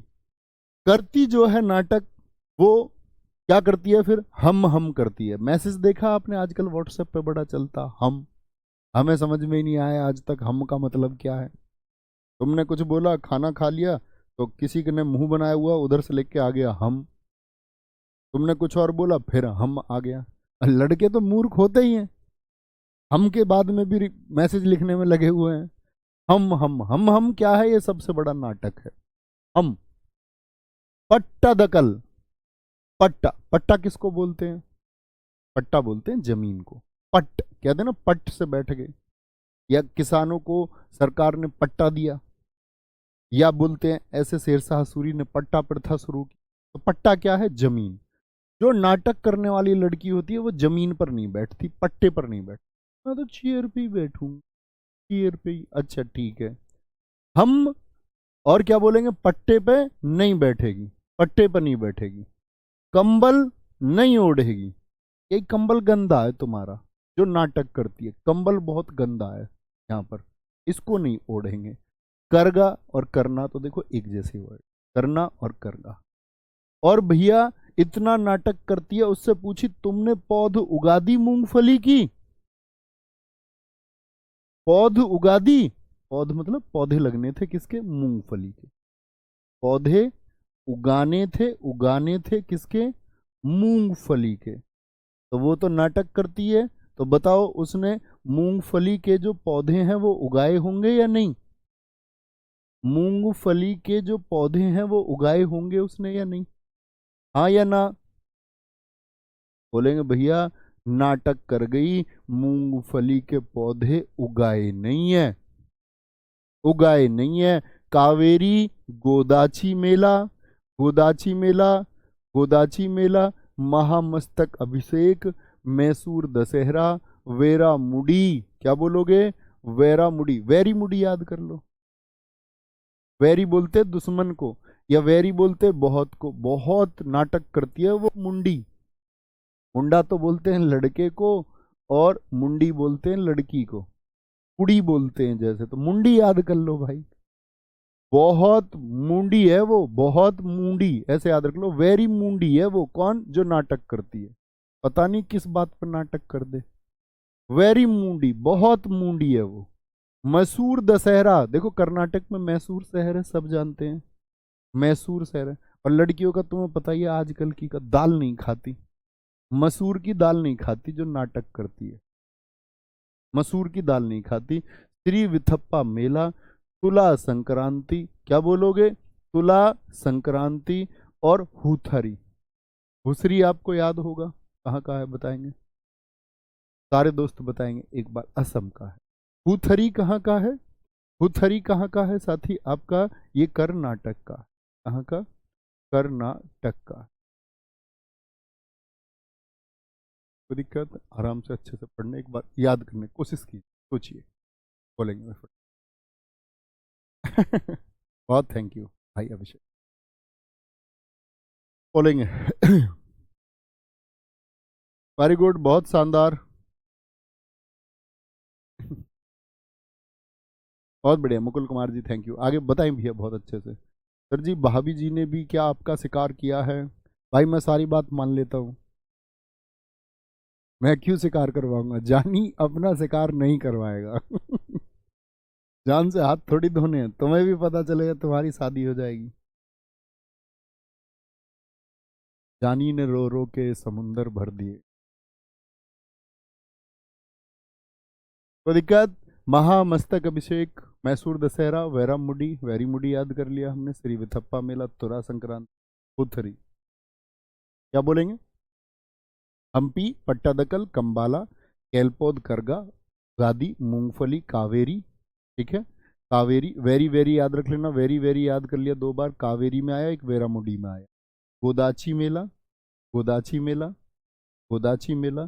करती जो है नाटक, वो क्या करती है फिर? हम करती है। मैसेज देखा आपने आजकल व्हाट्सएप पे बड़ा चलता, हम। हमें समझ में ही नहीं आया आज तक हम का मतलब क्या है। तुमने कुछ बोला, खाना खा लिया, तो किसी ने मुंह बनाया हुआ उधर से लेके आ गया हम। तुमने कुछ और बोला, फिर हम आ गया। लड़के तो मूर्ख होते ही हैं, हम के बाद में भी मैसेज लिखने में लगे हुए हैं। हम क्या है? ये सबसे बड़ा नाटक है। हम। पट्टा दकल। पट्टा, पट्टा किसको बोलते हैं? पट्टा बोलते हैं जमीन को। पट्ट कहते हैं ना, पट्ट से बैठ गए, या किसानों को सरकार ने पट्टा दिया, या बोलते हैं ऐसे शेरशाह सूरी ने पट्टा प्रथा शुरू की। तो पट्टा क्या है? जमीन। जो नाटक करने वाली लड़की होती है वो जमीन पर नहीं बैठती, पट्टे पर नहीं बैठती। मैं तो चेयर पे ही बैठूं, चेयर पे ही। अच्छा ठीक है। हम और क्या बोलेंगे? पट्टे पे नहीं बैठेगी, पट्टे पर नहीं बैठेगी। कंबल नहीं ओढ़ेगी, ये कंबल गंदा है तुम्हारा। जो नाटक करती है, कंबल बहुत गंदा है यहाँ पर, इसको नहीं ओढ़ेंगे। करगा और करना तो देखो एक जैसे वर्ड, करना और करगा। और भैया इतना नाटक करती है, उससे पूछी तुमने पौध उगा दी मूंगफली की? पौध उगा दी, पौध मतलब पौधे लगने थे किसके? मूंगफली के। पौधे उगाने थे किसके? मूंगफली के। तो वो तो नाटक करती है, तो बताओ उसने मूंगफली के जो पौधे हैं वो उगाए होंगे या नहीं? मूंगफली के जो पौधे हैं वो उगाए होंगे उसने या नहीं? हाँ या ना? बोलेंगे भैया नाटक कर गई, मूंगफली के पौधे उगाए नहीं है, उगाए नहीं है। कावेरी गोदाची मेला, गोदाची मेला, गोदाची मेला, महामस्तक अभिषेक, मैसूर दशहरा, वेरा मुडी। क्या बोलोगे? वेरा मुडी। वेरी मुडी याद कर लो। वेरी बोलते दुश्मन को, या वेरी बोलते बहुत को। बहुत नाटक करती है वो मुंडी। मुंडा तो बोलते हैं लड़के को, और मुंडी बोलते हैं लड़की को। कुड़ी बोलते हैं जैसे, तो मुंडी याद कर लो भाई। बहुत मुंडी है वो, बहुत मुंडी, ऐसे याद रख लो। वेरी मुंडी है वो। कौन? जो नाटक करती है। पता नहीं किस बात पर नाटक कर दे। वेरी मुंडी, बहुत मुंडी है वो। मैसूर दशहरा, देखो कर्नाटक में मैसूर शहर है, सब जानते हैं मैसूर शहर है। और लड़कियों का तुम्हें पता ही है, आजकल की का दाल नहीं खाती, मसूर की दाल नहीं खाती जो नाटक करती है, मसूर की दाल नहीं खाती। श्री विथप्पा मेला, तुला संक्रांति। क्या बोलोगे? तुला संक्रांति। और हुथरी। हुसरी आपको याद होगा, कहाँ का है बताएंगे? सारे दोस्त बताएंगे एक बार। असम का है। हुथरी कहाँ का है? हुथरी कहाँ का है साथी आपका? ये कर्नाटक का। कहाँ का? कर्नाटक का। कोई दिक्कत? आराम से अच्छे से पढ़ने, एक बार याद करने की कोशिश कीजिए, सोचिए, बोलेंगे मैं बहुत थैंक यू भाई अभिषेक। बोलेंगे वेरी गुड, बहुत शानदार। बहुत बढ़िया मुकुल कुमार जी, थैंक यू। आगे बताएं भैया बहुत अच्छे से। सर जी भाभी जी ने भी क्या आपका शिकार किया है? भाई मैं सारी बात मान लेता हूँ, मैं क्यों शिकार करवाऊंगा? जानी अपना शिकार नहीं करवाएगा। जान से हाथ थोड़ी धोने हैं, तुम्हें भी पता चलेगा तुम्हारी शादी हो जाएगी। जानी ने रो रो के समुंदर भर दिए। कोई दिक्कत? महामस्तक अभिषेक, मैसूर दशहरा, वैरा मुडी, वेरी मुडी याद कर लिया हमने, श्री विथप्पा मेला, तुरा संक्रांत, पुथरी। क्या बोलेंगे? हम्पी, पट्टादकल, कंबाला, केलपोद, करगा, गादी, मूंगफली, कावेरी। ठीक है, कावेरी, वेरी वेरी याद रख लेना, वेरी वेरी याद कर लिया 2 बार, कावेरी में आया, एक वेरामुडी में आया। गोदाची मेला, गोदाची मेला, गोदाची मेला।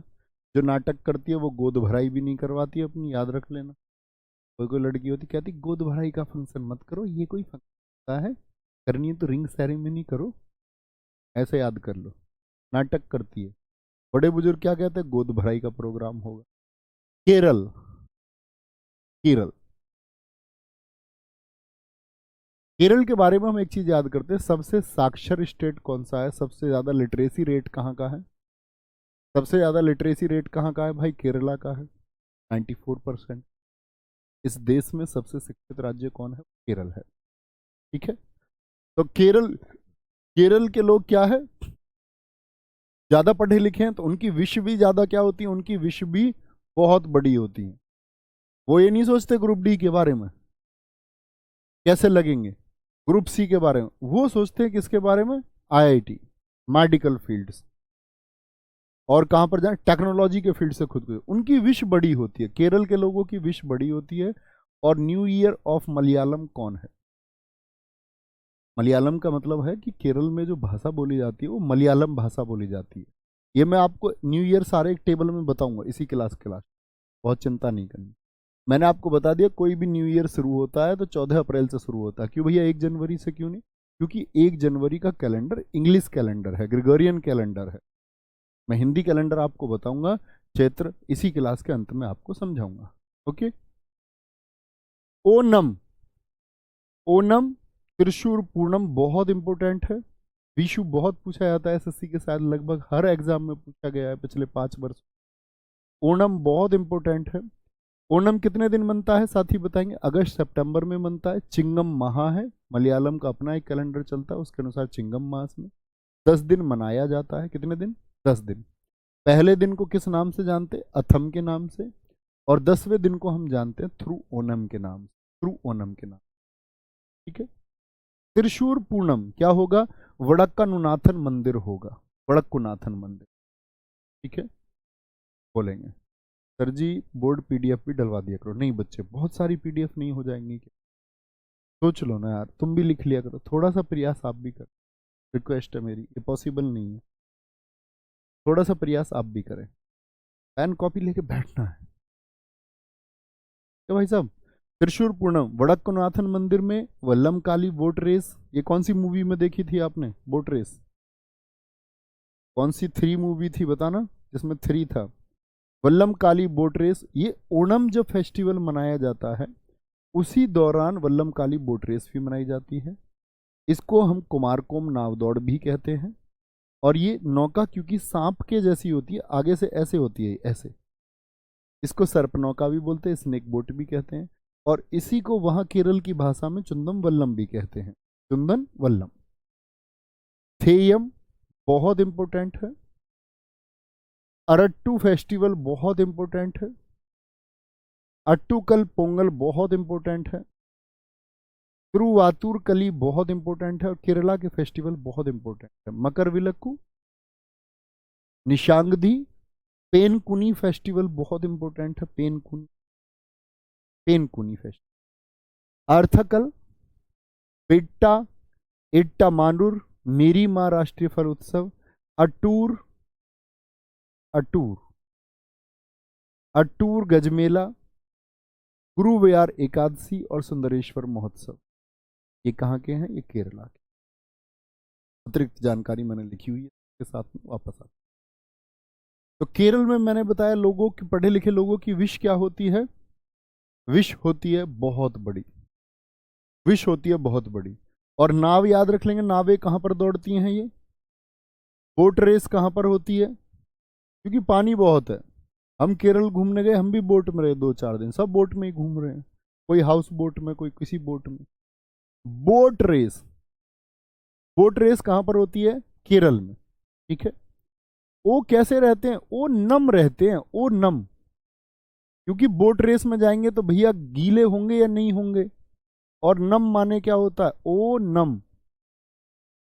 जो नाटक करती है वो गोद भराई भी नहीं करवाती अपनी, याद रख लेना। कोई कोई लड़की होती कहती गोद भराई का फंक्शन मत करो, ये कोई फंक्शन होता है, करनी है तो रिंग सेरेमनी करो, ऐसे याद कर लो। नाटक करती है। बड़े बुजुर्ग क्या कहते हैं? गोद भराई का प्रोग्राम होगा। केरल, केरल, केरल के बारे में हम एक चीज याद करते हैं, सबसे साक्षर स्टेट कौन सा है? सबसे ज्यादा लिटरेसी रेट कहाँ का है? सबसे ज्यादा लिटरेसी रेट कहाँ का है भाई? केरला का है, 94%। इस देश में सबसे शिक्षित राज्य कौन है? केरल है। ठीक है, तो केरल, केरल के लोग क्या है, ज्यादा पढ़े लिखे हैं, तो उनकी विश भी ज्यादा क्या होती है? उनकी विश भी बहुत बड़ी होती है। वो ये नहीं सोचते ग्रुप डी के बारे में कैसे लगेंगे, ग्रुप सी के बारे में, वो सोचते हैं किसके बारे में? आईआईटी, मेडिकल फील्ड्स, और कहां पर जाए? टेक्नोलॉजी के फील्ड से खुद को, उनकी विश बड़ी होती है, केरल के लोगों की विश बड़ी होती है। और न्यू ईयर ऑफ मलयालम कौन है? मलयालम का मतलब है कि केरल में जो भाषा बोली जाती है वो मलयालम भाषा बोली जाती है। ये मैं आपको न्यू ईयर सारे एक टेबल में बताऊंगा इसी क्लास, बहुत चिंता नहीं करनी। मैंने आपको बता दिया कोई भी न्यू ईयर शुरू होता है तो 14 अप्रैल से शुरू होता है। क्यों भैया 1 जनवरी से क्यों नहीं? क्योंकि 1 जनवरी का कैलेंडर इंग्लिश कैलेंडर है, ग्रेगोरियन कैलेंडर है। मैं हिंदी कैलेंडर आपको बताऊंगा, चैत्र इसी क्लास के अंत में आपको समझाऊंगा। ओके। ओनम, ओनम, त्रिशूर पूर्णम बहुत इंपॉर्टेंट है। विशु बहुत पूछा जाता है एसएससी के, साथ लगभग हर एग्जाम में पूछा गया है पिछले 5 वर्ष। ओणम बहुत इंपॉर्टेंट है। ओणम कितने दिन मनता है साथी बताएंगे? अगस्त सितंबर में मनता है। चिंगम माह है, मलयालम का अपना एक कैलेंडर चलता है, उसके अनुसार चिंगम मास में 10 दिन मनाया जाता है। कितने दिन? 10 दिन। पहले दिन को किस नाम से जानते? अथम के नाम से। और 10वें दिन को हम जानते हैं थ्रू ओनम के नाम से, थ्रू ओनम के नाम। ठीक है। त्रिशूर पूर्णम क्या होगा? वड़क्कनाथन मंदिर होगा, वड़क्कनाथन मंदिर। ठीक है, बोलेंगे सर जी बोर्ड पीडीएफ भी डलवा दिया करो। नहीं बच्चे, बहुत सारी पीडीएफ नहीं हो जाएंगी क्या? सोच लो ना यार, तुम भी लिख लिया करो, थोड़ा सा प्रयास आप भी करो, रिक्वेस्ट है मेरी, ये पॉसिबल नहीं है। थोड़ा सा प्रयास आप भी करें, पेन कॉपी लेके बैठना है। तो भाई साहब, त्रिशूर पूर्णम, वड़क्कनाथन मंदिर में वल्लम काली बोट रेस, ये कौन सी मूवी में देखी थी आपने बोट रेस? कौन सी 3 मूवी थी बताना जिसमें 3 था? वल्लम काली बोट रेस। ये ओणम जब फेस्टिवल मनाया जाता है उसी दौरान वल्लम काली बोट रेस भी मनाई जाती है। इसको हम कुमारकोम नाव दौड़ भी कहते हैं। और ये नौका क्योंकि सांप के जैसी होती है, आगे से ऐसे होती है, ऐसे, इसको सर्प नौका भी बोलते हैं, स्नेक बोट भी कहते हैं। और इसी को वहां केरल की भाषा में चुंदम वल्लम भी कहते हैं, चुंदन वल्लम। थेयम बहुत इंपॉर्टेंट है। अरट्टू फेस्टिवल बहुत इंपॉर्टेंट है। अट्टूकल पोंगल बहुत इंपॉर्टेंट है। तिरुवातूर कली बहुत इंपॉर्टेंट है। और केरला के फेस्टिवल बहुत इंपॉर्टेंट है, मकर विलक्कू, निशांगदी, पेनकुनी फेस्टिवल बहुत इंपॉर्टेंट है, पेनकुनी, पेनकुनी फेस्टिवल। अर्थकल, पिट्टा, इट्टा मांडूर, मेरी माँ राष्ट्रीय फल उत्सव, अटूर, अटूर, अटूर गजमेला, गुरुव्यार एकादशी और सुंदरेश्वर महोत्सव। ये कहाँ के हैं? ये केरला के। अतिरिक्त जानकारी मैंने लिखी हुई है इसके साथ में, वापस आते। तो केरल में मैंने बताया लोगों की, पढ़े लिखे लोगों की विश क्या होती है? विश होती है बहुत बड़ी, विश होती है बहुत बड़ी। और नाव याद रख लेंगे, नावें कहां पर दौड़ती हैं? ये बोट रेस कहां पर होती है? क्योंकि पानी बहुत है। हम केरल घूमने गए, हम भी बोट में रहे 2-4 दिन, सब बोट में ही घूम रहे हैं, कोई हाउस बोट में, कोई किसी बोट में। बोट रेस, बोट रेस कहां पर होती है? केरल में। ठीक है। वो कैसे रहते हैं? वो नम रहते हैं, वो नम। क्योंकि बोट रेस में जाएंगे तो भैया गीले होंगे या नहीं होंगे? और नम माने क्या होता है? ओ नम।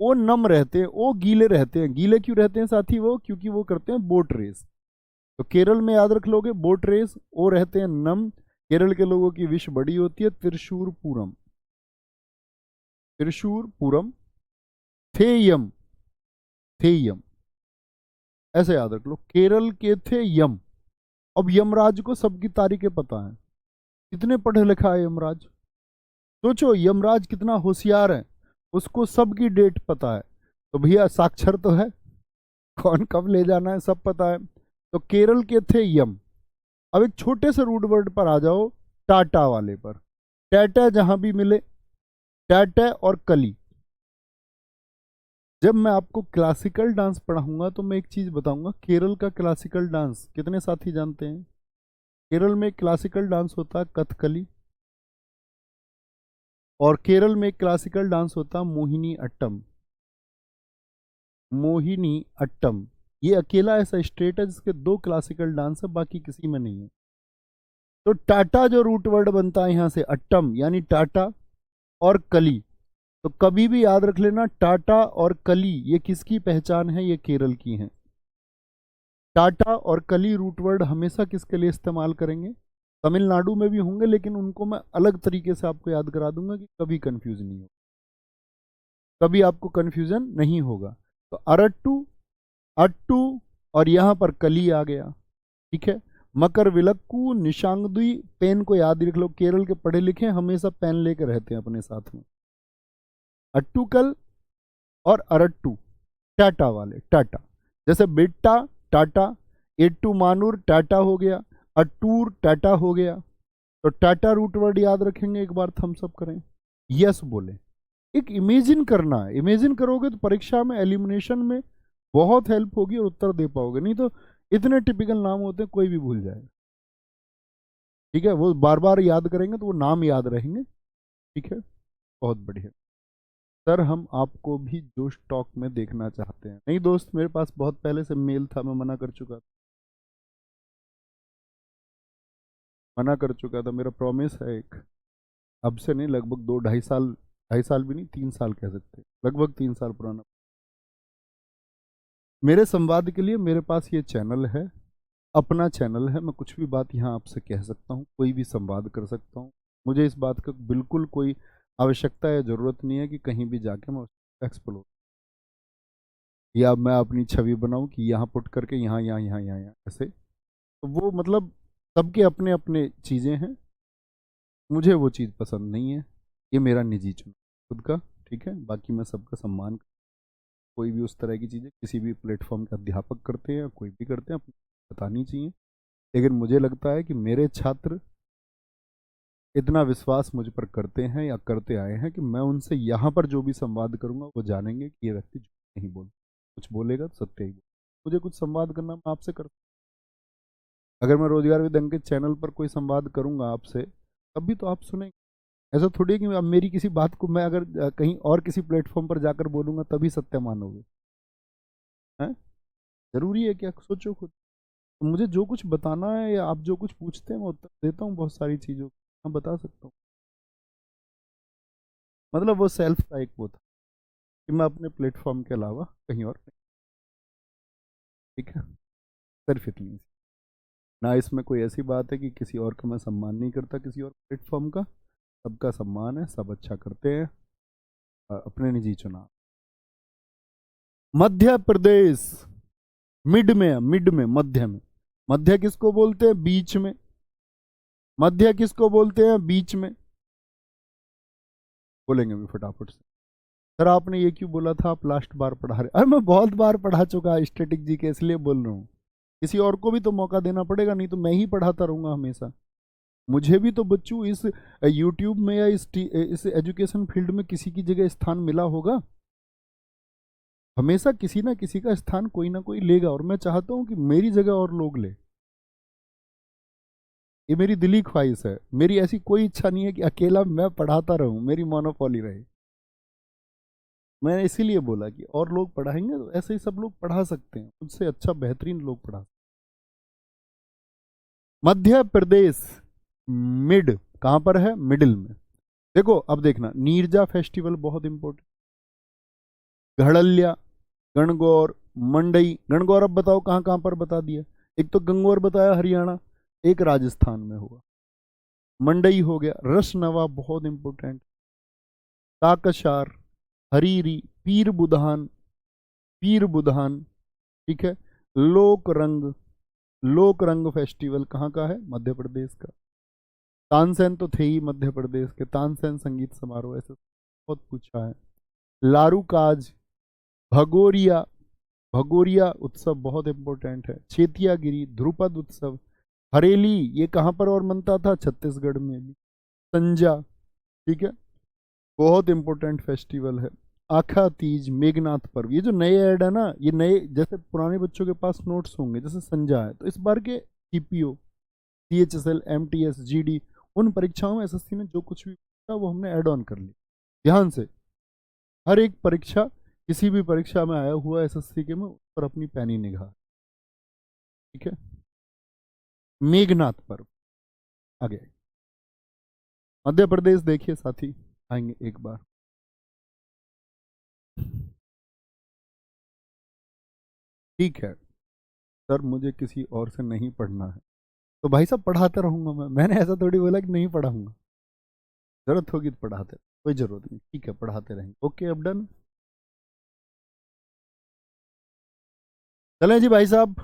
वो नम रहते हैं, वो गीले रहते हैं। गीले क्यों रहते हैं साथी? वो क्योंकि वो करते हैं बोट रेस। तो केरल में याद रख लोगे, बोट रेस, वो रहते हैं नम। केरल के लोगों की विश बड़ी होती है, त्रिशूर पूरम, त्रिशूर पूरम, थेयम, थेयम, ऐसे याद रख लो। केरल के थे यम। अब यमराज को सबकी तारीखें पता है, कितने पढ़े लिखा है यमराज। सोचो यमराज कितना होशियार है, उसको सबकी डेट पता है। तो भैया साक्षर तो है, कौन कब ले जाना है सब पता है। तो केरल के थे यम। अब एक छोटे से रूट वर्ड पर आ जाओ, टाटा वाले पर। टाटा जहां भी मिले, टाटा और कली। जब मैं आपको क्लासिकल डांस पढ़ाऊंगा तो मैं एक चीज बताऊंगा, केरल का क्लासिकल डांस कितने साथी जानते हैं? केरल में क्लासिकल डांस होता है कथकली, और केरल में क्लासिकल डांस होता है मोहिनी अट्टम। मोहिनी अट्टम, ये अकेला ऐसा स्टेट है जिसके 2 क्लासिकल डांस है, बाकी किसी में नहीं है। तो टाटा जो रूट वर्ड बनता है यहां से, अट्टम यानी टाटा और कली। तो कभी भी याद रख लेना, टाटा और कली ये किसकी पहचान है? ये केरल की है। टाटा और कली रूट वर्ड हमेशा किसके लिए इस्तेमाल करेंगे? तमिलनाडु में भी होंगे, लेकिन उनको मैं अलग तरीके से आपको याद करा दूंगा कि कभी कंफ्यूज नहीं हो, कभी आपको कंफ्यूजन नहीं होगा। तो अरट्टू, अट्टू, और यहां पर कली आ गया। ठीक है। मकर विलक्कू, निशांगदुई, पेन को याद रख लो, केरल के पढ़े लिखे हमेशा पेन लेकर रहते हैं अपने साथ में। अट्टूकल और अरट्टू, टाटा वाले, टाटा। जैसे बेट्टा टाटा, एट्टू मानूर टाटा हो गया, अट्टूर टाटा हो गया। तो टाटा रूट वर्ड याद रखेंगे, एक बार थम्स अप करें, यस बोले। एक इमेजिन करना है, इमेजिन करोगे तो परीक्षा में, एलिमिनेशन में बहुत हेल्प होगी और उत्तर दे पाओगे। नहीं तो इतने टिपिकल नाम होते हैं, कोई भी भूल जाएगा। ठीक है, वो बार बार याद करेंगे तो वो नाम याद रहेंगे। ठीक है, बहुत बढ़िया। सर हम आपको भी जोश टॉक में देखना चाहते हैं। नहीं दोस्त, मेरे पास बहुत पहले से मेल था, मैं मना कर चुका था, मना कर चुका था। मेरा प्रॉमिस है एक, अब से नहीं, लगभग 2-2.5 साल, 2.5 साल भी नहीं, 3 साल कह सकते, लगभग 3 साल पुराना। मेरे संवाद के लिए मेरे पास ये चैनल है, अपना चैनल है। मैं कुछ भी बात यहाँ आपसे कह सकता हूँ, कोई भी संवाद कर सकता हूँ। मुझे इस बात का बिल्कुल कोई आवश्यकता या ज़रूरत नहीं है कि कहीं भी जाके मैं उसको एक्सप्लोर, या मैं अपनी छवि बनाऊं कि यहाँ पुट करके यहाँ यहाँ यहाँ यहाँ यहाँ ऐसे। तो वो मतलब सबके अपने अपने चीज़ें हैं, मुझे वो चीज़ पसंद नहीं है, ये मेरा निजी चुनाव खुद का। ठीक है, बाकी मैं सबका सम्मान, कोई भी उस तरह की चीज़ें किसी भी प्लेटफॉर्म के अध्यापक करते हैं या कोई भी करते हैं, अपनी बतानी चाहिए। लेकिन मुझे लगता है कि मेरे छात्र इतना विश्वास मुझ पर करते हैं या करते आए हैं कि मैं उनसे यहाँ पर जो भी संवाद करूँगा वो जानेंगे कि ये व्यक्ति झूठ नहीं बोल, कुछ बोलेगा तो सत्य ही बोल। मुझे कुछ संवाद करना, मैं आपसे कर, अगर मैं रोजगार विद अंकित चैनल पर कोई संवाद करूँगा आपसे, तब भी तो आप सुनेंगे। ऐसा थोड़ी है कि अब मेरी किसी बात को मैं अगर कहीं और किसी प्लेटफॉर्म पर जाकर बोलूँगा तभी सत्य मानोगे? हैं? जरूरी है क्या? सोचो खुद। तो मुझे जो कुछ बताना है या आप जो कुछ पूछते हैं मैं उत्तर देता हूँ, बहुत सारी चीज़ों को मैं बता सकता हूँ। मतलब वो सेल्फ का एक वो था कि मैं अपने प्लेटफॉर्म के अलावा कहीं और नहीं। ठीक है, सिर्फ इतनी सी। ना इसमें कोई ऐसी बात है कि किसी और का मैं सम्मान नहीं करता, किसी और प्लेटफॉर्म का, सबका सम्मान है, सब अच्छा करते हैं, अपने निजी चुनाव। मध्य प्रदेश मिड में है, मिड में, मध्य में। मध्य किसको बोलते हैं? बीच में। मध्य किसको बोलते हैं? बीच में। बोलेंगे भी फटाफट से। सर आपने ये क्यों बोला था, आप लास्ट बार पढ़ा रहे? अरे मैं बहुत बार पढ़ा चुका स्टैटिक जी के, इसलिए बोल रहा हूँ। किसी और को भी तो मौका देना पड़ेगा, नहीं तो मैं ही पढ़ाता रहूंगा हमेशा। मुझे भी तो बच्चों इस यूट्यूब में या इस एजुकेशन फील्ड में किसी की जगह स्थान मिला होगा। हमेशा किसी ना किसी का स्थान कोई ना कोई लेगा, और मैं चाहता हूं कि मेरी जगह और लोग ले। ये मेरी दिली ख्वाहिश है, मेरी ऐसी कोई इच्छा नहीं है कि अकेला मैं पढ़ाता रहूं, मेरी मोनोपोली रहे। मैंने इसीलिए बोला कि और लोग पढ़ाएंगे तो ऐसे ही सब लोग पढ़ा सकते हैं, उससे अच्छा बेहतरीन लोग पढ़ा सकते। मध्य प्रदेश मिड कहां पर है? मिडिल में। देखो अब देखना, नीरजा फेस्टिवल बहुत इंपॉर्टेंट, घड़लिया, गणगौर, मंडई। गणगौर अब बताओ कहां कहां पर बता दिया। एक तो गंगौर बताया हरियाणा, एक राजस्थान में होगा। मंडई हो गया, रसनवा बहुत इंपॉर्टेंट, काकशार, हरीरी, पीर बुधान, पीर बुधान, ठीक है। लोक रंग, लोक रंग फेस्टिवल कहाँ का है? मध्य प्रदेश का। तानसेन तो थे ही मध्य प्रदेश के, तानसेन संगीत समारोह, ऐसे बहुत पूछा है। लारूकाज, भगोरिया, भगोरिया उत्सव बहुत इंपॉर्टेंट है। चेतियागिरी, ध्रुपद उत्सव, हरेली, ये कहाँ पर और मनता था? छत्तीसगढ़ में भी। संजा, ठीक है, बहुत इंपॉर्टेंट फेस्टिवल है। आखा तीज, मेघनाथ पर्व, ये जो नए ऐड है ना, ये नए, जैसे पुराने बच्चों के पास नोट्स होंगे, जैसे संजा है, तो इस बार के सीपीओ, सीएचएसएल, एमटीएस, जीडी, उन परीक्षाओं में एसएससी ने जो कुछ भी था वो हमने ऐड ऑन कर लिया। ध्यान से, हर एक परीक्षा, किसी भी परीक्षा में आया हुआ एसएससी के में, उस पर अपनी पैनी निगाह, ठीक है। मेघनाथ पर्व आगे, मध्य प्रदेश देखिए साथी, आएंगे एक बार। ठीक है सर, मुझे किसी और से नहीं पढ़ना है, तो भाई साहब पढ़ाते रहूंगा मैंने ऐसा थोड़ी बोला कि नहीं पढ़ाऊंगा, जरूरत होगी तो पढ़ाते, कोई जरूरत नहीं, ठीक है पढ़ाते रहेंगे। ओके अब डन। चलें जी भाई साहब,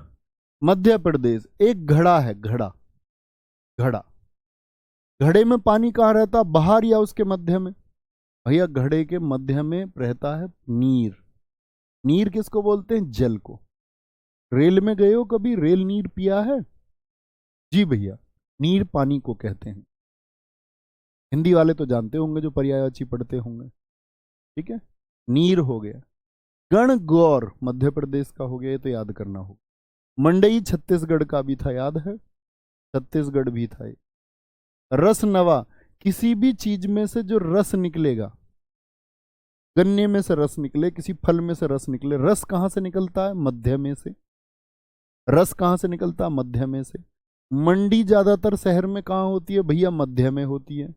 मध्य प्रदेश, एक घड़ा है, घड़ा, घड़ा, घड़े में पानी कहाँ रहता? बाहर या उसके मध्य में? भैया घड़े के मध्य में रहता है नीर। नीर किसको बोलते हैं? जल को। रेल में गए हो कभी? रेल नीर पिया है? जी भैया, नीर पानी को कहते हैं। हिंदी वाले तो जानते होंगे जो पर्यायवाची पढ़ते होंगे, ठीक है। नीर हो गया। गणगौर मध्य प्रदेश का हो गया, ये तो याद करना होगा। मंडई छत्तीसगढ़ का भी था, याद है, छत्तीसगढ़ भी था ये। रस नवा, किसी भी चीज में से जो रस निकलेगा, गन्ने में से रस निकले, किसी फल में से रस निकले, रस कहां से निकलता है? मध्य में से। रस कहां से निकलता है? मध्य में से। मंडी ज्यादातर शहर में कहां होती है भैया? मध्य में होती है।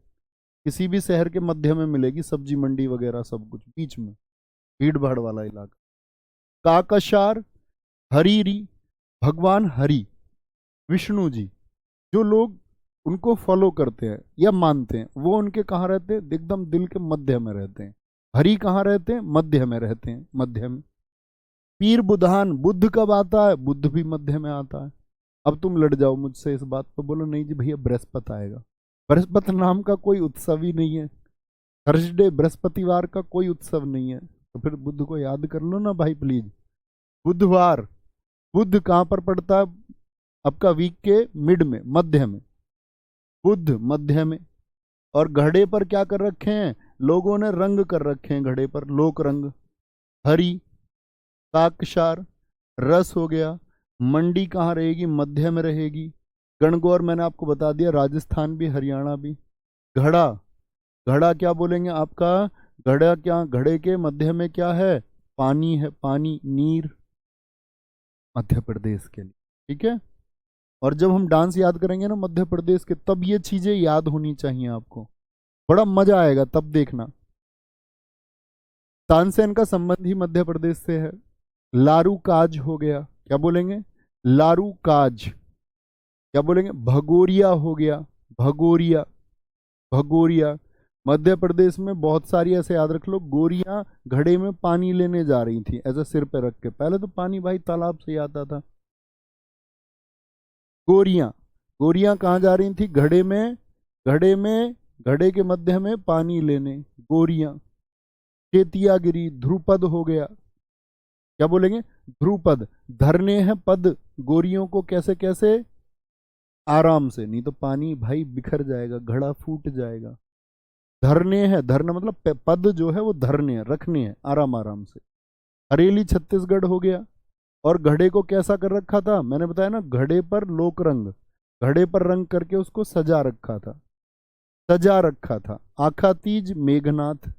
किसी भी शहर के मध्य में मिलेगी सब्जी मंडी वगैरह, सब कुछ बीच में, भीड़ भाड़ वाला इलाका। काकशार, हरीरी, भगवान हरि, विष्णु जी, जो लोग उनको फॉलो करते हैं या मानते हैं, वो उनके कहाँ रहते हैं? एकदम दिल के मध्य में रहते हैं। हरि कहाँ रहते हैं? मध्य में रहते हैं, मध्य में। पीर बुधान, बुद्ध कब आता है? बुद्ध भी मध्य में आता है। अब तुम लड़ जाओ मुझसे इस बात पर, बोलो नहीं जी भैया बृहस्पति आएगा। बृहस्पति नाम का कोई उत्सव ही नहीं है, थर्सडे बृहस्पतिवार का कोई उत्सव नहीं है, तो फिर बुद्ध को याद कर लो ना भाई प्लीज। बुधवार, बुद्ध कहाँ पर पड़ता है? आपका वीक के मिड में, मध्य में, बुद्ध मध्य में। और घड़े पर क्या कर रखे हैं लोगों ने? रंग कर रखे हैं घड़े पर, लोक रंग। हरी, काकशार, रस हो गया। मंडी कहाँ रहेगी? मध्य में रहेगी। गणगौर मैंने आपको बता दिया, राजस्थान भी, हरियाणा भी। घड़ा, घड़ा क्या बोलेंगे आपका? घड़ा क्या? घड़े के मध्य में क्या है? पानी है, पानी, नीर, मध्य प्रदेश के लिए, ठीक है। और जब हम डांस याद करेंगे ना मध्य प्रदेश के, तब ये चीजें याद होनी चाहिए आपको, बड़ा मजा आएगा तब देखना। तानसेन का संबंध ही मध्य प्रदेश से है। लारू काज हो गया, क्या बोलेंगे? लारू काज, क्या बोलेंगे? भगोरिया हो गया, भगोरिया, भगोरिया। मध्य प्रदेश में बहुत सारी, ऐसे याद रख लो, गोरियां घड़े में पानी लेने जा रही थी, ऐसे सिर पे रख के। पहले तो पानी भाई तालाब से आता था। गोरियां, गोरियां कहाँ जा रही थी? घड़े में, घड़े में घड़े के मध्य में पानी लेने, गोरियां, चेतियागिरी, ध्रुपद हो गया। क्या बोलेंगे? ध्रुपद। धरने हैं पद गोरियों को, कैसे कैसे? आराम से, नहीं तो पानी भाई बिखर जाएगा, घड़ा फूट जाएगा। धरने हैं, धरना मतलब पद जो है वो धरने हैं, रखने हैं आराम आराम से। हरेली छत्तीसगढ़ हो गया। और घड़े को कैसा कर रखा था? मैंने बताया ना, घड़े पर लोक रंग, घड़े पर रंग करके उसको सजा रखा था, सजा रखा था। आखातीज मेघनाथ,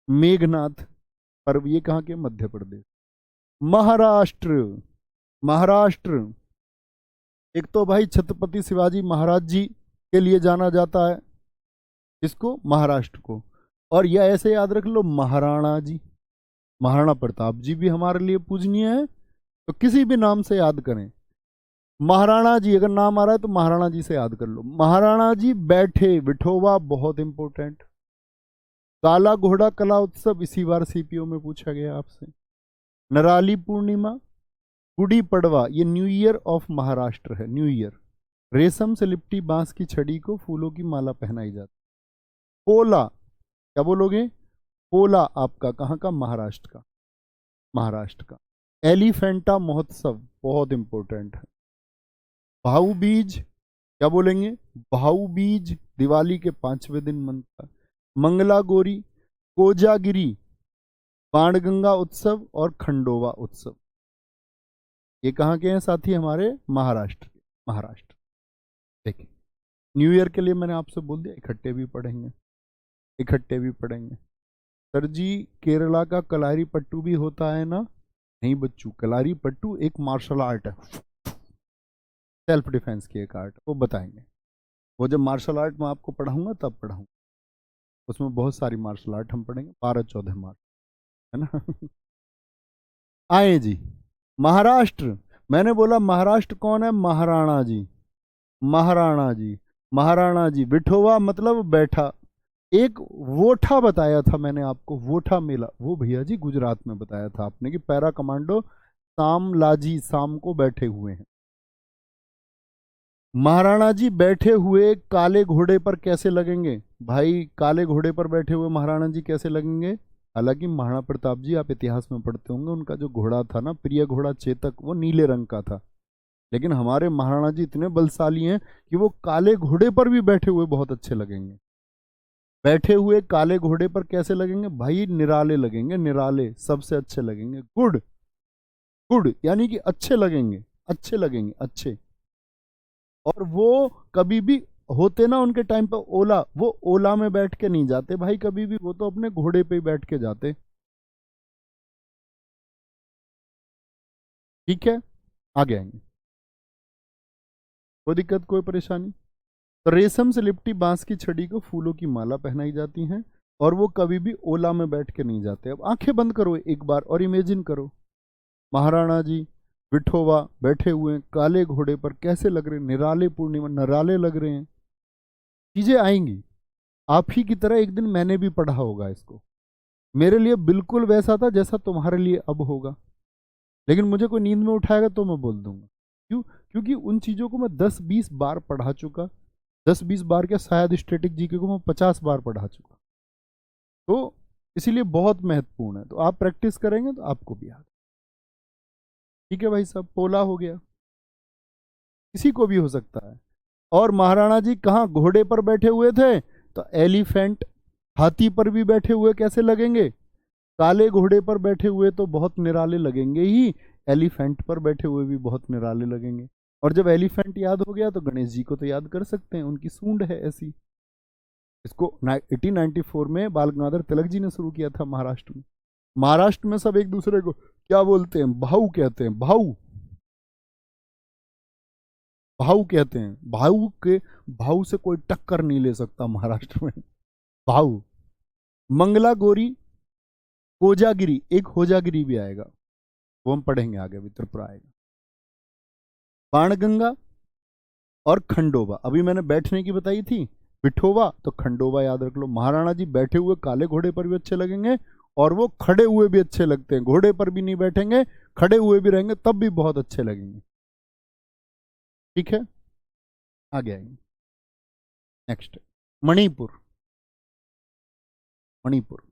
मेघनाथ पर्व ये कहाँ के? मध्य प्रदेश। महाराष्ट्र, महाराष्ट्र एक तो भाई छत्रपति शिवाजी महाराज जी के लिए जाना जाता है, इसको महाराष्ट्र को। और यह ऐसे याद रख लो, महाराणा जी, महाराणा प्रताप जी भी हमारे लिए पूजनीय है, तो किसी भी नाम से याद करें। महाराणा जी अगर नाम आ रहा है तो महाराणा जी से याद कर लो। महाराणा जी बैठे, विठोबा बहुत इंपॉर्टेंट। काला घोड़ा कला उत्सव इसी बार सीपीओ में पूछा गया आपसे। नराली पूर्णिमा, गुड़ी पड़वा, ये न्यू ईयर ऑफ महाराष्ट्र है, न्यू ईयर। रेशम से लिपटी बांस की छड़ी को फूलों की माला पहनाई जाती। पोला, क्या बोलोगे? पोला आपका कहाँ का? महाराष्ट्र का, महाराष्ट्र का। एलिफेंटा महोत्सव बहुत इंपॉर्टेंट है। भाऊ बीज, क्या बोलेंगे? भाऊ बीज दिवाली के 5वें दिन मनता है। मंगला गोरी, कोजागिरी, बाणगंगा उत्सव और खंडोवा उत्सव, ये कहाँ के हैं साथी? हमारे महाराष्ट्र के, महाराष्ट्र। देखिए न्यू ईयर के लिए मैंने आपसे बोल दिया इकट्ठे भी पढ़ेंगे, इकट्ठे भी पढ़ेंगे। सर जी केरला का कलारी पट्टू भी होता है ना? नहीं बच्चू, कलारी पट्टू एक मार्शल आर्ट है, सेल्फ डिफेंस की एक आर्ट, वो बताएंगे। वो जब मार्शल आर्ट में आपको पढ़ाऊंगा तब पढ़ाऊंगा, उसमें बहुत सारी मार्शल आर्ट हम पढ़ेंगे, 12-14 मार्च, है ना। आए जी महाराष्ट्र, मैंने बोला महाराष्ट्र कौन है? महाराणा जी, महाराणा जी, महाराणा जी। विठोवा मतलब बैठा। एक वोठा बताया था मैंने आपको, वोठा मेला, वो भैया जी गुजरात में बताया था आपने कि पैरा कमांडो शाम लाजी शाम को बैठे हुए हैं। महाराणा जी बैठे हुए काले घोड़े पर कैसे लगेंगे? भाई काले घोड़े पर बैठे हुए महाराणा जी कैसे लगेंगे? हालांकि महाराणा प्रताप जी आप इतिहास में पढ़ते होंगे, उनका जो घोड़ा था ना, प्रिय घोड़ा चेतक, वो नीले रंग का था। लेकिन हमारे महाराणा जी इतने बलशाली हैं कि वो काले घोड़े पर भी बैठे हुए बहुत अच्छे लगेंगे। बैठे हुए काले घोड़े पर कैसे लगेंगे? भाई निराले लगेंगे, निराले, सबसे अच्छे लगेंगे। गुड, गुड यानी कि अच्छे लगेंगे, अच्छे लगेंगे, अच्छे। और वो कभी भी होते ना उनके टाइम पे ओला, वो ओला में बैठ के नहीं जाते भाई कभी भी, वो तो अपने घोड़े पे ही बैठ के जाते। ठीक है, आगे आएंगे, कोई दिक्कत कोई परेशानी? तो रेशम से लिपटी बांस की छड़ी को फूलों की माला पहनाई जाती हैं, और वो कभी भी ओला में बैठ के नहीं जाते। अब आंखें बंद करो एक बार और इमेजिन करो, महाराणा जी विठोबा बैठे हुए हैं काले घोड़े पर, कैसे लग रहे हैं? निराले, पूर्णिमा निराले लग रहे हैं। चीजें आएंगी आप ही की तरह, एक दिन मैंने भी पढ़ा होगा इसको, मेरे लिए बिल्कुल वैसा था जैसा तुम्हारे लिए अब होगा। लेकिन मुझे कोई नींद में उठाएगा तो मैं बोल दूंगा। क्यों? क्योंकि उन चीजों को मैं 10-20 बार पढ़ा चुका, 10-20 बार क्या, शायद स्टैटिक जीके को मैं 50 बार पढ़ा चुका, तो इसीलिए बहुत महत्वपूर्ण है। तो आप प्रैक्टिस करेंगे तो आपको भी याद। ठीक है भाई साहब, पोला हो गया, किसी को भी हो सकता है। और महाराणा जी कहाँ घोड़े पर बैठे हुए थे? तो एलिफेंट, हाथी पर भी बैठे हुए कैसे लगेंगे? काले घोड़े पर बैठे हुए तो बहुत निराले लगेंगे ही, एलिफेंट पर बैठे हुए भी बहुत निराले लगेंगे। और जब एलिफेंट याद हो गया तो गणेश जी को तो याद कर सकते हैं, उनकी सूंड है ऐसी। इसको 1894 में बाल गंगाधर तिलक जी ने शुरू किया था महाराष्ट्र में। महाराष्ट्र में सब एक दूसरे को क्या बोलते हैं? भाऊ कहते हैं, भाऊ, भाऊ कहते हैं। भाऊ के, भाऊ से कोई टक्कर नहीं ले सकता महाराष्ट्र में, भाऊ। मंगला गोरी, कोजागिरी, एक होजागिरी भी आएगा, वो हम पढ़ेंगे आगे, भी त्रिपुरा आएगा। बाणगंगा और खंडोबा, अभी मैंने बैठने की बताई थी, पिठोबा, तो खंडोबा याद रख लो। महाराणा जी बैठे हुए काले घोड़े पर भी अच्छे लगेंगे, और वो खड़े हुए भी अच्छे लगते हैं, घोड़े पर भी नहीं बैठेंगे, खड़े हुए भी रहेंगे तब भी बहुत अच्छे लगेंगे। ठीक है, आगे आएंगे नेक्स्ट। मणिपुर, मणिपुर।